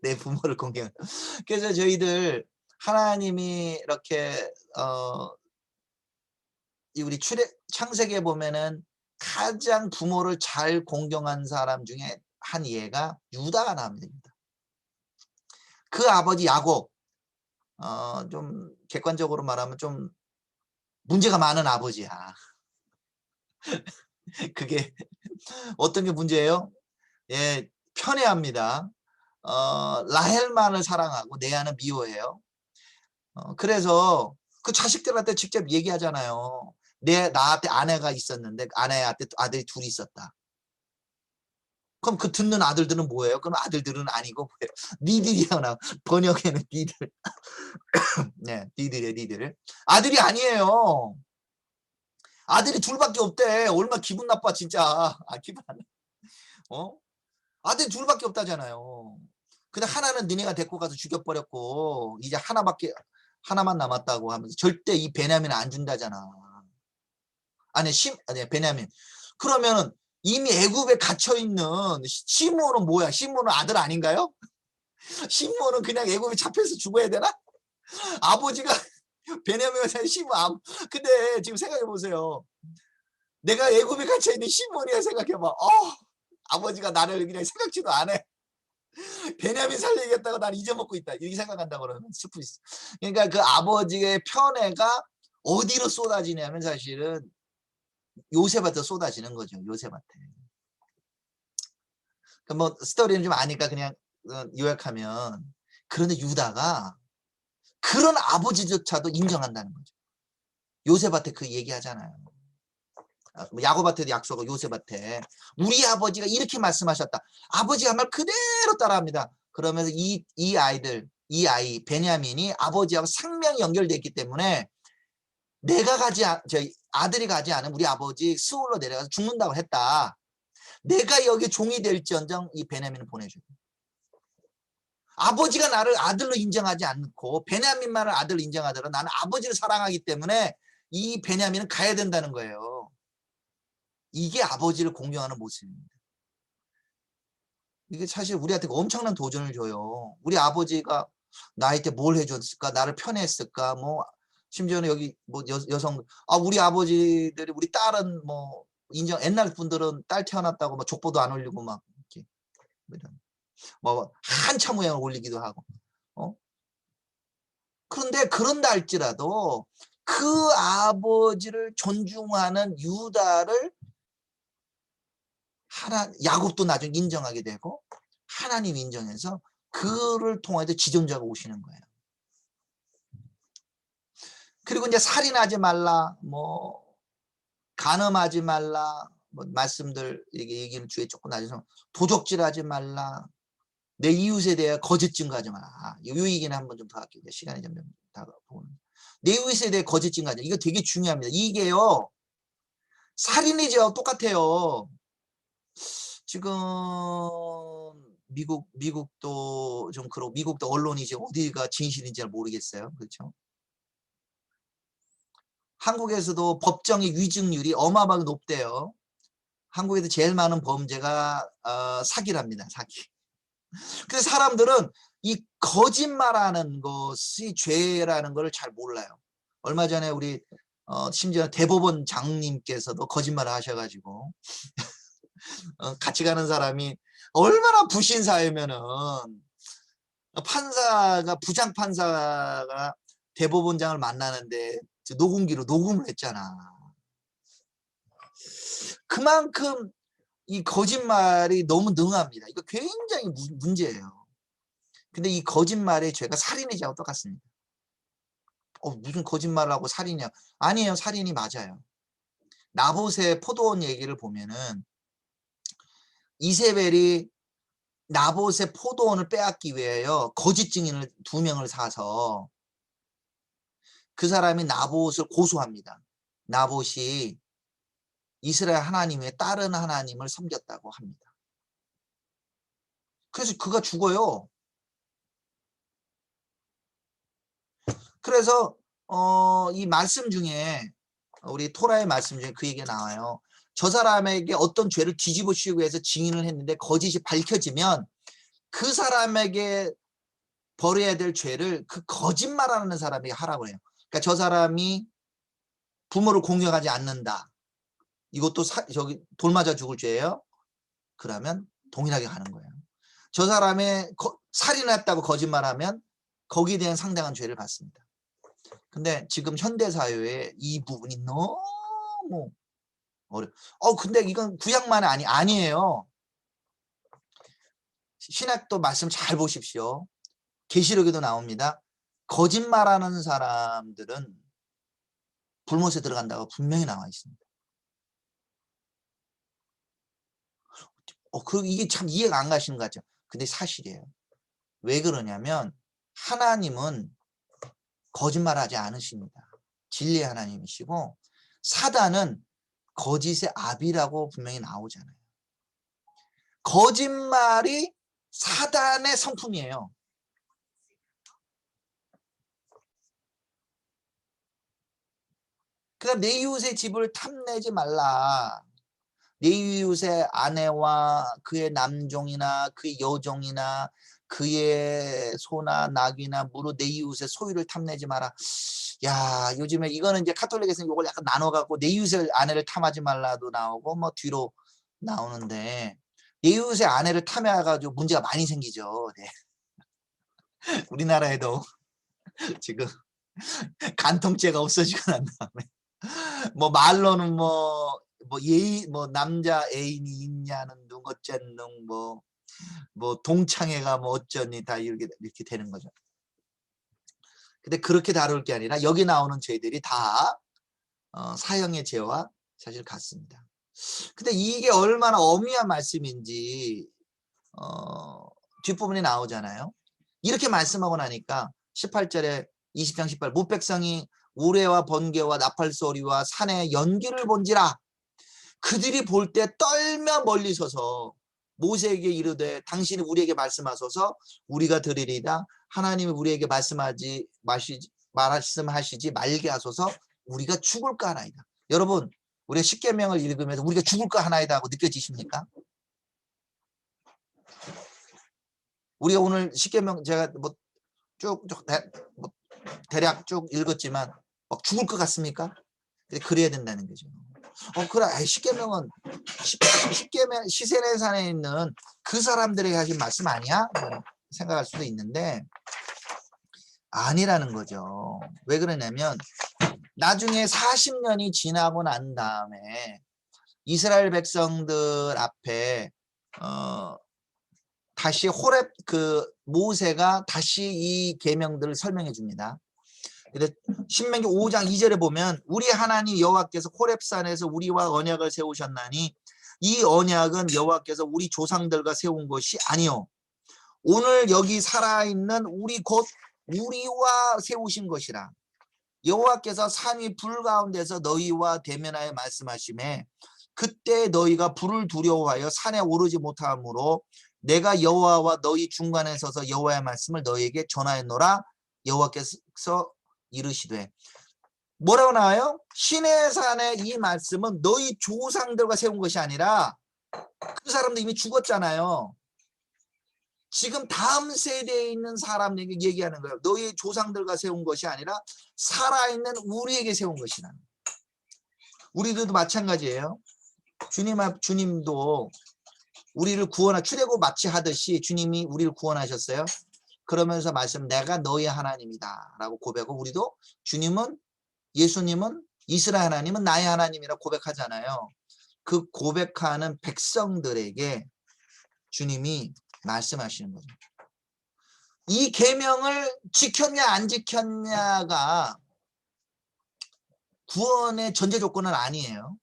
내 부모를 공경. 그래서 저희들 하나님이 이렇게 우리 창세기에 보면은 가장 부모를 잘 공경한 사람 중에 한 예가 유다가 나옵니다. 그 아버지 야곱, 좀 객관적으로 말하면 좀 문제가 많은 아버지야. 그게 어떤 게 문제예요? 예, 편애합니다. 라헬만을 사랑하고 레아는 미워해요. 그래서 그 자식들한테 직접 얘기하잖아요. 나한테 아내가 있었는데 아내한테 아들이 둘이 있었다. 그럼 그 듣는 아들들은 뭐예요? 그럼 아들들은 아니고 뭐예요? 니들이야. 나 번역에는 니들. 네, 니들. 아들이 아니에요. 아들이 둘밖에 없대. 얼마나 기분 나빠 진짜. 기분 안 나. 아들이 둘밖에 없다잖아요. 근데 하나는 니네가 데리고 가서 죽여버렸고 이제 하나만 남았다고 하면서 절대 이 베냐민은 안 준다잖아. 아니 베냐민. 그러면 이미 애굽에 갇혀 있는 시므온은 뭐야? 시므온은 아들 아닌가요? 시므온은 그냥 애굽에 잡혀서 죽어야 되나? 아버지가 베냐민과 사이 시므온. 근데 지금 생각해 보세요. 내가 애굽에 갇혀 있는 시므온이야 생각해봐. 아버지가 나를 그냥 생각지도 안 해. 베냐민 살리겠다고 난 잊어먹고 있다. 이렇게 생각한다고 그러면 슬프 있어. 그러니까 그 아버지의 편애가 어디로 쏟아지냐면 사실은 요셉한테 쏟아지는 거죠. 요셉한테. 뭐 스토리는 좀 아니까 그냥 요약하면 그런데 유다가 그런 아버지조차도 인정한다는 거죠. 요셉한테 그 얘기하잖아요. 야곱한테도 약속을 요셉한테 우리 아버지가 이렇게 말씀하셨다. 아버지가 말 그대로 따라합니다. 그러면서 이 아이 베냐민이 아버지하고 상명이 연결되어 있기 때문에 아들이 가지 않은 우리 아버지 스올로 내려가서 죽는다고 했다. 내가 여기 종이 될지언정 이 베냐민을 보내줘요. 아버지가 나를 아들로 인정하지 않고 베냐민만을 아들로 인정하더라도 나는 아버지를 사랑하기 때문에 이 베냐민은 가야 된다는 거예요. 이게 아버지를 공경하는 모습입니다. 이게 사실 우리한테 엄청난 도전을 줘요. 우리 아버지가 나한테 뭘 해줬을까? 나를 편애했을까? 뭐 심지어는 여기 뭐 여성 우리 아버지들이 우리 딸은 뭐 옛날 분들은 딸 태어났다고 뭐 족보도 안 올리고 막 이렇게 뭐 한참 후에 올리기도 하고. 그런데 그런다 할지라도 그 아버지를 존중하는 유다를 야곱도 나중에 인정하게 되고 하나님 인정해서 그를 통해서 지존자가 오시는 거예요. 그리고 이제 살인하지 말라, 뭐 간음하지 말라, 뭐 말씀들 얘기를 주에 조금 나눠서 도적질하지 말라, 내 이웃에 대해 거짓 증거하지 마라. 이 얘기는 한번 좀 더 할게요. 시간이 점점 다가오는. 내 이웃에 대해 거짓 증거하지. 이거 되게 중요합니다. 이게요 살인이죠. 똑같아요. 지금 미국도 좀 그렇고 미국도 언론이 지금 어디가 진실인지 잘 모르겠어요. 그렇죠? 한국에서도 법정의 위증률이 어마어마하게 높대요. 한국에서 제일 많은 범죄가 사기랍니다. 사기. 그래서 사람들은 이 거짓말하는 것이 죄라는 걸 잘 몰라요. 얼마 전에 우리 심지어 대법원 장님께서도 거짓말을 하셔가지고 같이 가는 사람이 얼마나 부신사회면은 부장 판사가 대법원장을 만나는데 녹음기로 녹음을 했잖아. 그만큼 이 거짓말이 너무 능합니다. 이거 굉장히 문제예요. 근데 이 거짓말의 죄가 살인의 죄와 똑같습니다. 무슨 거짓말을 하고 살인이냐. 아니에요. 살인이 맞아요. 나봇의 포도원 얘기를 보면은 이세벨이 나봇의 포도원을 빼앗기 위하여 거짓 증인을 2명을 사서 그 사람이 나봇을 고소합니다. 나봇이 이스라엘 하나님의 다른 하나님을 섬겼다고 합니다. 그래서 그가 죽어요. 그래서 이 말씀 중에 우리 토라의 말씀 중에 그 얘기가 나와요. 저 사람에게 어떤 죄를 뒤집어 씌우기 위해서 증인을 했는데 거짓이 밝혀지면 그 사람에게 벌여야 될 죄를 그 거짓말하는 사람에게 하라고 해요. 그러니까 저 사람이 부모를 공경하지 않는다. 이것도 저기 돌 맞아 죽을 죄예요. 그러면 동일하게 가는 거예요. 저 사람의 살인했다고 거짓말하면 거기에 대한 상당한 죄를 받습니다. 근데 지금 현대사회에 이 부분이 너무 어려워. 근데 이건 구약만 아니에요. 신약도 말씀 잘 보십시오. 계시록에도 나옵니다. 거짓말하는 사람들은 불못에 들어간다고 분명히 나와 있습니다. 이게 참 이해가 안 가시는 것 같죠? 근데 사실이에요. 왜 그러냐면 하나님은 거짓말하지 않으십니다. 진리의 하나님이시고 사단은 거짓의 아비라고 분명히 나오잖아요. 거짓말이 사단의 성품이에요. 그러니까 내 이웃의 집을 탐내지 말라. 내 이웃의 아내와 그의 남종이나 그의 여종이나 그의 소나 낙이나 무로 내 이웃의 소유를 탐내지 마라. 야, 요즘에 이거는 이제 카톨릭에서는 이걸 약간 나눠갖고 내 이웃의 아내를 탐하지 말라도 나오고 뭐 뒤로 나오는데 내 이웃의 아내를 탐해가지고 문제가 많이 생기죠. 네. 우리나라에도 지금 간통죄가 없어지고 난 다음에 뭐 말로는 뭐 남자 애인이 있냐는 둥 어쨌는 뭐 동창회가 뭐 어쩌니 다 이렇게 되는 거죠. 근데 그렇게 다룰 게 아니라 여기 나오는 죄들이 다 사형의 죄와 사실 같습니다. 근데 이게 얼마나 엄미한 말씀인지 뒷부분에 나오잖아요. 이렇게 말씀하고 나니까 18절에 20장 18 무백성이 우레와 번개와 나팔 소리와 산의 연기를 본지라 그들이 볼 때 떨며 멀리 서서 모세에게 이르되 당신이 우리에게 말씀하소서 우리가 들으리이다. 하나님이 우리에게 말씀하시지 말게 하소서 우리가 죽을까 하나이다. 여러분 우리가 십계명을 읽으면서 우리가 죽을까 하나이다 하고 느껴지십니까? 우리가 오늘 십계명 제가 쭉 대략 쭉 읽었지만 막 죽을 것 같습니까? 그래야 된다는 거죠. 그래 십계명은 십계명 시세네산에 있는 그 사람들에게 하신 말씀 아니야? 생각할 수도 있는데 아니라는 거죠. 왜 그러냐면 나중에 40년이 지나고 난 다음에 이스라엘 백성들 앞에 다시 호렙 모세가 다시 이 계명들을 설명해 줍니다. 신명기 5장 2절에 보면 우리 하나님 여호와께서 호렙산에서 우리와 언약을 세우셨나니 이 언약은 여호와께서 우리 조상들과 세운 것이 아니요 오늘 여기 살아있는 우리 곧 우리와 세우신 것이라. 여호와께서 산위 불 가운데서 너희와 대면하여 말씀하시매 그때 너희가 불을 두려워하여 산에 오르지 못하므로 내가 여호와와 너희 중간에 서서 여호와의 말씀을 너희에게 전하였노라. 여호와께서 이르시되 뭐라고 나와요? 시내산의 이 말씀은 너희 조상들과 세운 것이 아니라 그 사람도 이미 죽었잖아요. 지금 다음 세대에 있는 사람에게 얘기하는 거예요. 너희 조상들과 세운 것이 아니라 살아있는 우리에게 세운 것이라. 우리들도 마찬가지예요. 주님도 우리를 출애굽 마치 하듯이 주님이 우리를 구원하셨어요. 그러면서 말씀 내가 너희 하나님이다 라고 고백하고 우리도 예수님은 이스라엘 하나님은 나의 하나님이라고 고백하잖아요. 그 고백하는 백성들에게 주님이 말씀하시는 거죠. 이 계명을 지켰냐 안 지켰냐가 구원의 전제 조건은 아니에요.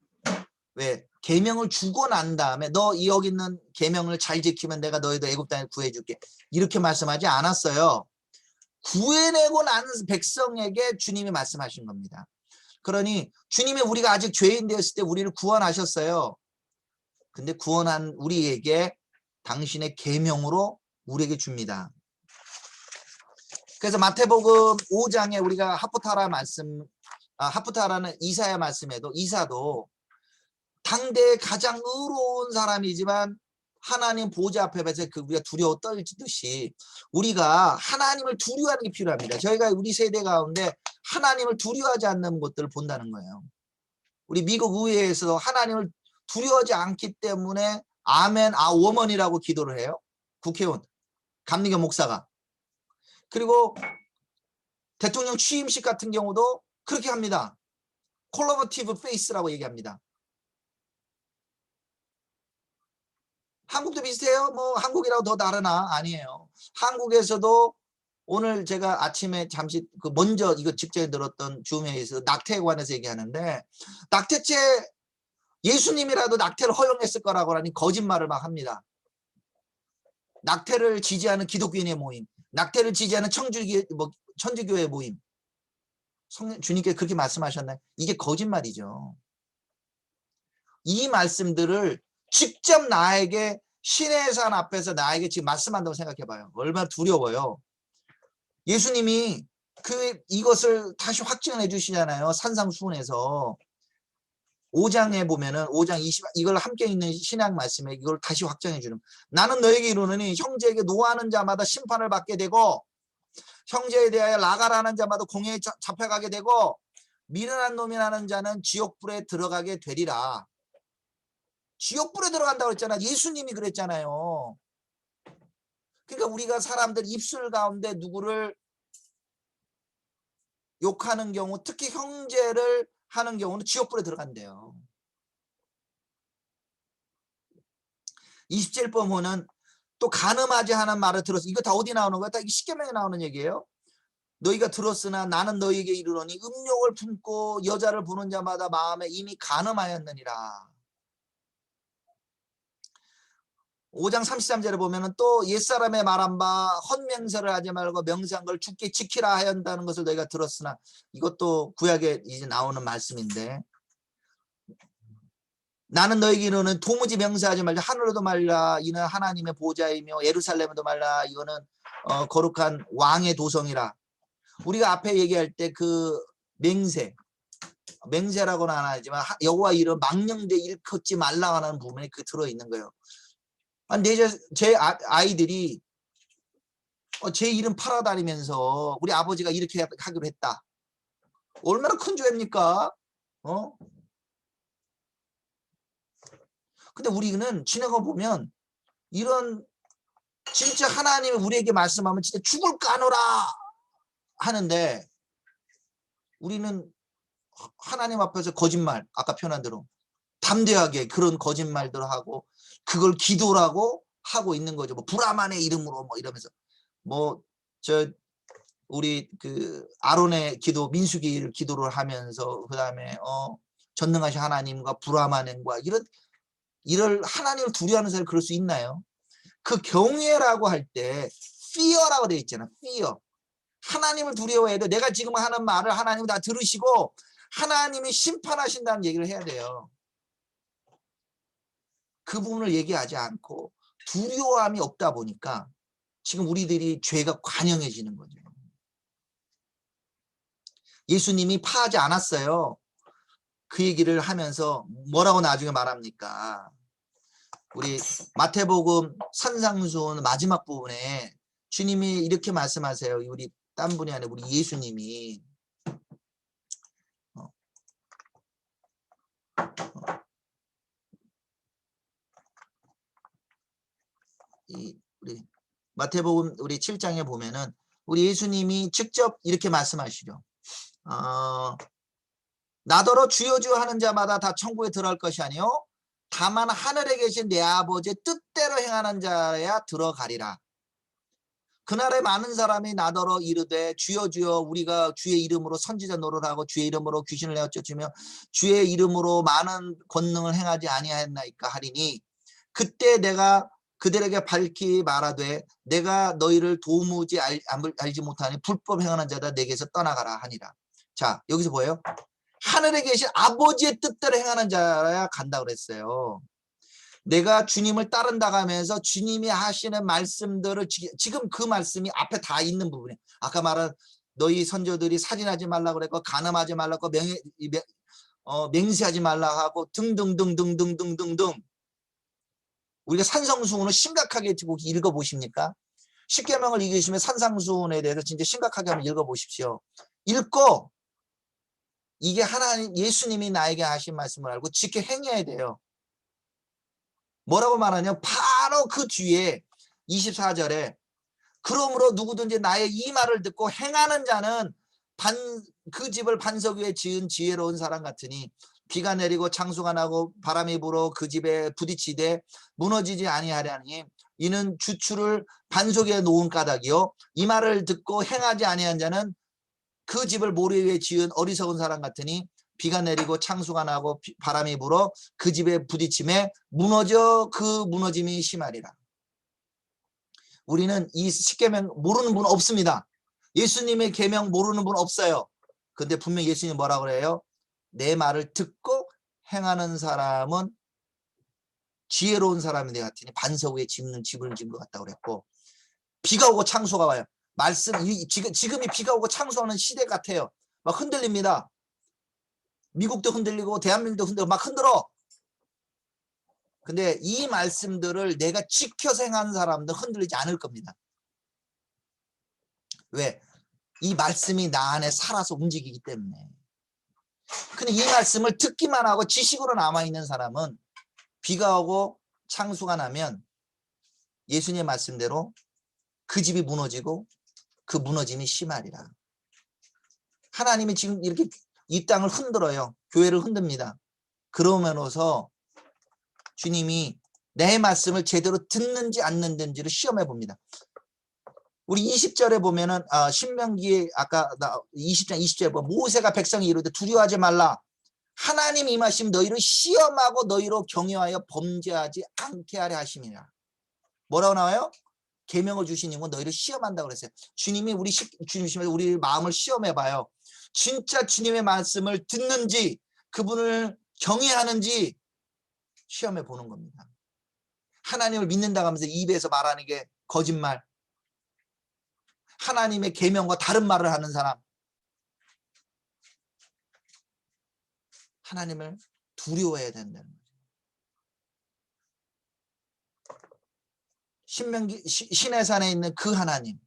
왜? 계명을 주고 난 다음에 너 여기 있는 계명을 잘 지키면 내가 너희도 애굽 땅을 구해줄게. 이렇게 말씀하지 않았어요. 구해내고 난 백성에게 주님이 말씀하신 겁니다. 그러니 주님이 우리가 아직 죄인 되었을 때 우리를 구원하셨어요. 근데 구원한 우리에게 당신의 계명으로 우리에게 줍니다. 그래서 마태복음 5장에 우리가 하프타라는 이사야 말씀에도 이사도 당대의 가장 의로운 사람이지만 하나님 보좌 앞에 서그 우리가 두려워 떨듯이 우리가 하나님을 두려워하는 게 필요합니다. 저희가 우리 세대 가운데 하나님을 두려워하지 않는 것들을 본다는 거예요. 우리 미국 의회에서 하나님을 두려워하지 않기 때문에 아멘 워먼이라고 기도를 해요. 국회의원 감리교 목사가. 그리고 대통령 취임식 같은 경우도 그렇게 합니다. 콜러버티브 페이스라고 얘기합니다. 한국도 비슷해요? 뭐 한국이라고 더 다르나? 아니에요. 한국에서도 오늘 제가 아침에 잠시 먼저 이거 직전에 들었던 줌회에서 낙태에 관해서 얘기하는데 낙태죄 예수님이라도 낙태를 허용했을 거라고 하니 거짓말을 막 합니다. 낙태를 지지하는 기독교인의 모임, 낙태를 지지하는 천주교의 모임. 주님께 그렇게 말씀하셨나요? 이게 거짓말이죠. 이 말씀들을 직접 나에게 신의 산 앞에서 나에게 지금 말씀한다고 생각해 봐요. 얼마나 두려워요. 예수님이 이것을 다시 확증해 주시잖아요. 산상수훈에서 5장에 보면은 5장 20 이걸 함께 있는 신약 말씀에 이걸 다시 확정해 주는. 나는 너에게 이르노니 형제에게 노하는 자마다 심판을 받게 되고 형제에 대하여 나가라는 자마다 공회에 잡혀가게 되고 미련한 놈이라는 자는 지옥불에 들어가게 되리라. 지옥불에 들어간다고 했잖아. 예수님이 그랬잖아요. 그러니까 우리가 사람들 입술 가운데 누구를 욕하는 경우, 특히 형제를 하는 경우는 지옥불에 들어간대요. 27번 보면 또 간음하지 하는 말을 들었어. 이거 다 어디 나오는 거야? 다 십계명에 나오는 얘기예요. 너희가 들었으나 나는 너희에게 이르노니 음욕을 품고 여자를 보는 자마다 마음에 이미 간음하였느니라. 5장 33절에 보면은 또 옛사람의 말한 바 헛명세를 하지 말고 명세한 걸 주께 지키라 하였다는 것을 너희가 들었으나 이것도 구약에 이제 나오는 말씀인데 나는 너에게 이르는 도무지 명세하지 말자. 하늘에도 말라. 이는 하나님의 보좌이며 예루살렘에도 말라. 이거는 거룩한 왕의 도성이라. 우리가 앞에 얘기할 때 그 맹세라고는 안 하지만 여호와 이름 망령되 일컫지 말라 하는 부분에 들어있는 거예요. 제 아이들이 제 이름 팔아다니면서 우리 아버지가 이렇게 하기로 했다. 얼마나 큰 죄입니까? 근데 우리는 지나가 보면 이런 진짜 하나님이 우리에게 말씀하면 진짜 죽을 까노라 하는데 우리는 하나님 앞에서 거짓말, 아까 표현한 대로 담대하게 그런 거짓말들을 하고 그걸 기도라고 하고 있는 거죠. 뭐 브라만의 이름으로 뭐 이러면서 우리 아론의 기도 민수기를 기도를 하면서 그다음에 전능하신 하나님과 브라만과 이럴 하나님을 두려워하는 사람이 그럴 수 있나요? 그 경외라고 할 때 fear라고 되어 있잖아. fear. 하나님을 두려워해야 돼. 내가 지금 하는 말을 하나님 다 들으시고 하나님이 심판하신다는 얘기를 해야 돼요. 그 부분을 얘기하지 않고 두려움이 없다 보니까 지금 우리들이 죄가 관영해지는 거죠. 예수님이 파하지 않았어요. 그 얘기를 하면서 뭐라고 나중에 말합니까? 우리 마태복음 산상수훈 마지막 부분에 주님이 이렇게 말씀하세요. 우리 딴 분이 아니라 우리 예수님이 우리 마태복음 우리 7장에 보면은 우리 예수님이 직접 이렇게 말씀하시죠. 나더러 주여 주여 하는 자마다 다 천국에 들어갈 것이 아니요 다만 하늘에 계신 내 아버지의 뜻대로 행하는 자야 들어가리라. 그날에 많은 사람이 나더러 이르되 주여 주여 우리가 주의 이름으로 선지자 노릇하고 주의 이름으로 귀신을 내어 쫓으며 주의 이름으로 많은 권능을 행하지 아니하였나이까 하리니 그때 내가 그들에게 밝히 말하되 내가 너희를 도무지 알지 못하니 불법 행하는 자다 내게서 떠나가라 하니라. 자, 여기서 뭐예요? 하늘에 계신 아버지의 뜻대로 행하는 자야 간다 그랬어요. 내가 주님을 따른다고 하면서 주님이 하시는 말씀들을 지금 그 말씀이 앞에 다 있는 부분이에요. 아까 말한 너희 선조들이 살인하지 말라고 그랬고 간음하지 말라고 맹세하지 말라고 하고 등등등등등등등등. 우리가 산상수훈을 심각하게 읽어보십니까? 십계명을 읽으시면 산상수훈에 대해서 진짜 심각하게 한번 읽어보십시오. 읽고 이게 하나님 예수님이 나에게 하신 말씀을 알고 지켜 행해야 돼요. 뭐라고 말하냐면 바로 그 뒤에 24절에 그러므로 누구든지 나의 이 말을 듣고 행하는 자는 그 집을 반석 위에 지은 지혜로운 사람 같으니 비가 내리고 창수가 나고 바람이 불어 그 집에 부딪히되 무너지지 아니하려니 이는 주추를 반석에 놓은 까닭이요 이 말을 듣고 행하지 아니한 자는 그 집을 모래 위에 지은 어리석은 사람 같으니 비가 내리고 창수가 나고 바람이 불어 그 집에 부딪힘에 무너져 그 무너짐이 심하리라. 우리는 이 십계명 모르는 분 없습니다. 예수님의 계명 모르는 분 없어요. 근데 분명 예수님 뭐라고 그래요? 내 말을 듣고 행하는 사람은 지혜로운 사람이 되 같으니 반석 위에 집을 지은 것 같다고 그랬고 비가 오고 창수가 와요. 지금이 비가 오고 창수하는 시대 같아요. 막 흔들립니다. 미국도 흔들리고 대한민국도 흔들리고 막 흔들어. 근데 이 말씀들을 내가 지켜서 행하는 사람들 흔들리지 않을 겁니다. 왜? 이 말씀이 나 안에 살아서 움직이기 때문에. 근데 이 말씀을 듣기만 하고 지식으로 남아있는 사람은 비가 오고 창수가 나면 예수님의 말씀대로 그 집이 무너지고 그 무너짐이 심하리라. 하나님이 지금 이렇게 이 땅을 흔들어요. 교회를 흔듭니다. 그러면서 주님이 내 말씀을 제대로 듣는지 안 듣는지를 시험해 봅니다. 우리 20절에 보면은 신명기에 아까 20장 20절에 보면 모세가 백성이 이르되 두려워하지 말라. 하나님 임하심 너희를 시험하고 너희로 경외하여 범죄하지 않게 하려 하심이라. 뭐라고 나와요? 계명을 주신 이유는 너희를 시험한다고 그랬어요. 주님이 우리 마음을 시험해 봐요. 진짜 주님의 말씀을 듣는지 그분을 경외하는지 시험해 보는 겁니다. 하나님을 믿는다고 하면서 입에서 말하는 게 거짓말, 하나님의 계명과 다른 말을 하는 사람, 하나님을 두려워해야 된다는 거죠. 신명기 시내산에 있는 그 하나님,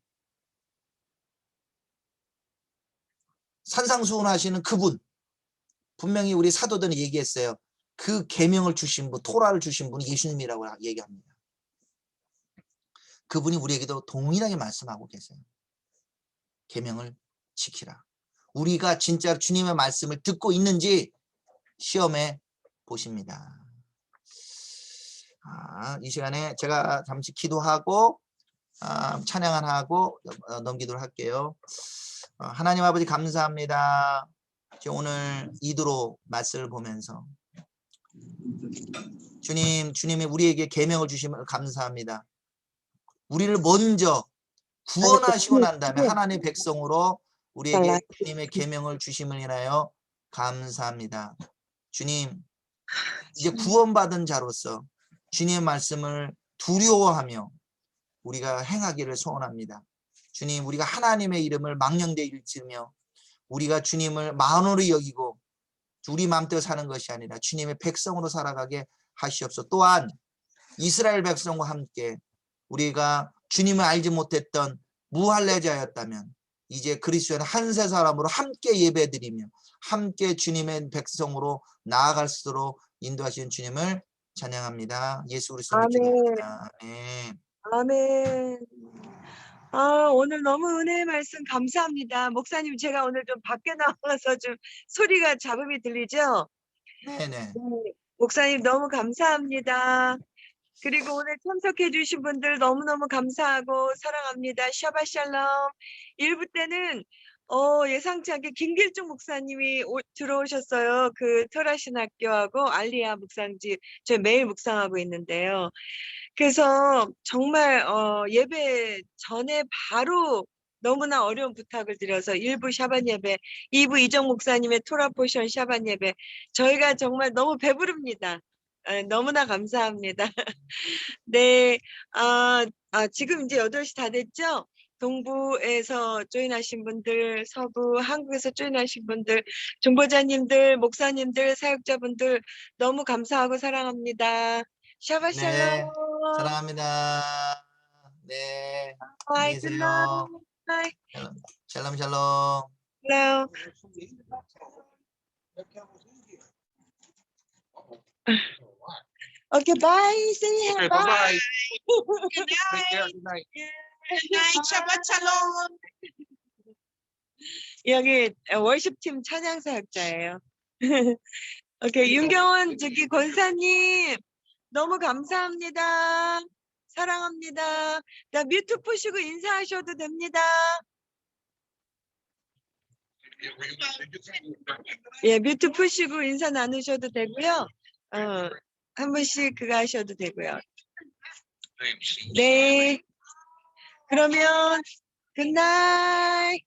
산상수훈하시는 그분, 분명히 우리 사도들은 얘기했어요. 그 계명을 주신 분, 토라를 주신 분이 예수님이라고 얘기합니다. 그분이 우리에게도 동일하게 말씀하고 계세요. 계명을 지키라. 우리가 진짜 주님의 말씀을 듣고 있는지 시험해 보십니다. 이 시간에 제가 잠시 기도하고 찬양 하고 넘기도록 할게요. 하나님 아버지 감사합니다. 오늘 이두로 말씀을 보면서 주님이 우리에게 계명을 주심을 감사합니다. 우리를 먼저 구원하시고 난 다음에 하나님의 백성으로 우리에게 주님의 계명을 주심을 인하여 감사합니다. 주님, 이제 구원받은 자로서 주님의 말씀을 두려워하며 우리가 행하기를 소원합니다. 주님, 우리가 하나님의 이름을 망령되이 일치며 우리가 주님을 만원으로 여기고 우리 마음대로 사는 것이 아니라 주님의 백성으로 살아가게 하시옵소서. 또한 이스라엘 백성과 함께 우리가 주님을 알지 못했던 무할례자였다면 이제 그리스도의 한세 사람으로 함께 예배드리며 함께 주님의 백성으로 나아갈수록 인도하시는 주님을 찬양합니다. 예수 그리스도를 기도합니다. 아멘. 아멘. 오늘 너무 은혜의 말씀 감사합니다. 목사님, 제가 오늘 좀 밖에 나와서 좀 소리가 잡음이 들리죠? 네네. 목사님 너무 감사합니다. 그리고 오늘 참석해 주신 분들 너무너무 감사하고 사랑합니다. 샤바샬롬. 1부 때는 예상치 않게 김길중 목사님이 들어오셨어요. 그 터라신 학교하고 알리아 묵상지 저 매일 묵상하고 있는데요. 그래서 정말 예배 전에 바로 너무나 어려운 부탁을 드려서 1부 샤반 예배, 2부 이정 목사님의 토라 포션 샤반 예배 저희가 정말 너무 배부릅니다. 너무나 감사합니다. 네, 지금 이제 8시 다 됐죠? 동부에서 조인하신 분들, 서부, 한국에서 조인하신 분들, 종보자님들, 목사님들, 사역자분들 너무 감사하고 사랑합니다. 샤바샬롬. 네, 사랑합니다. 네, 바이, 안녕히 계세요. 굿나잇. 샬롬, 샬롬. 샬롬. Okay, bye. Say hi. Okay, Bye. bye-bye. Good Take care. night. Good night. Good night. Shabbat shalom. 여기 월십팀 찬양 사역자예요. 오케이, 윤경원 저기 권사님 너무 감사합니다. 사랑합니다. 나 뮤트 푸시고 인사하셔도 됩니다. 예, 뮤트 푸시고 인사 나누셔도 되고요. 한 번씩 그거 하셔도 되고요. 네. 그러면 굿나잇.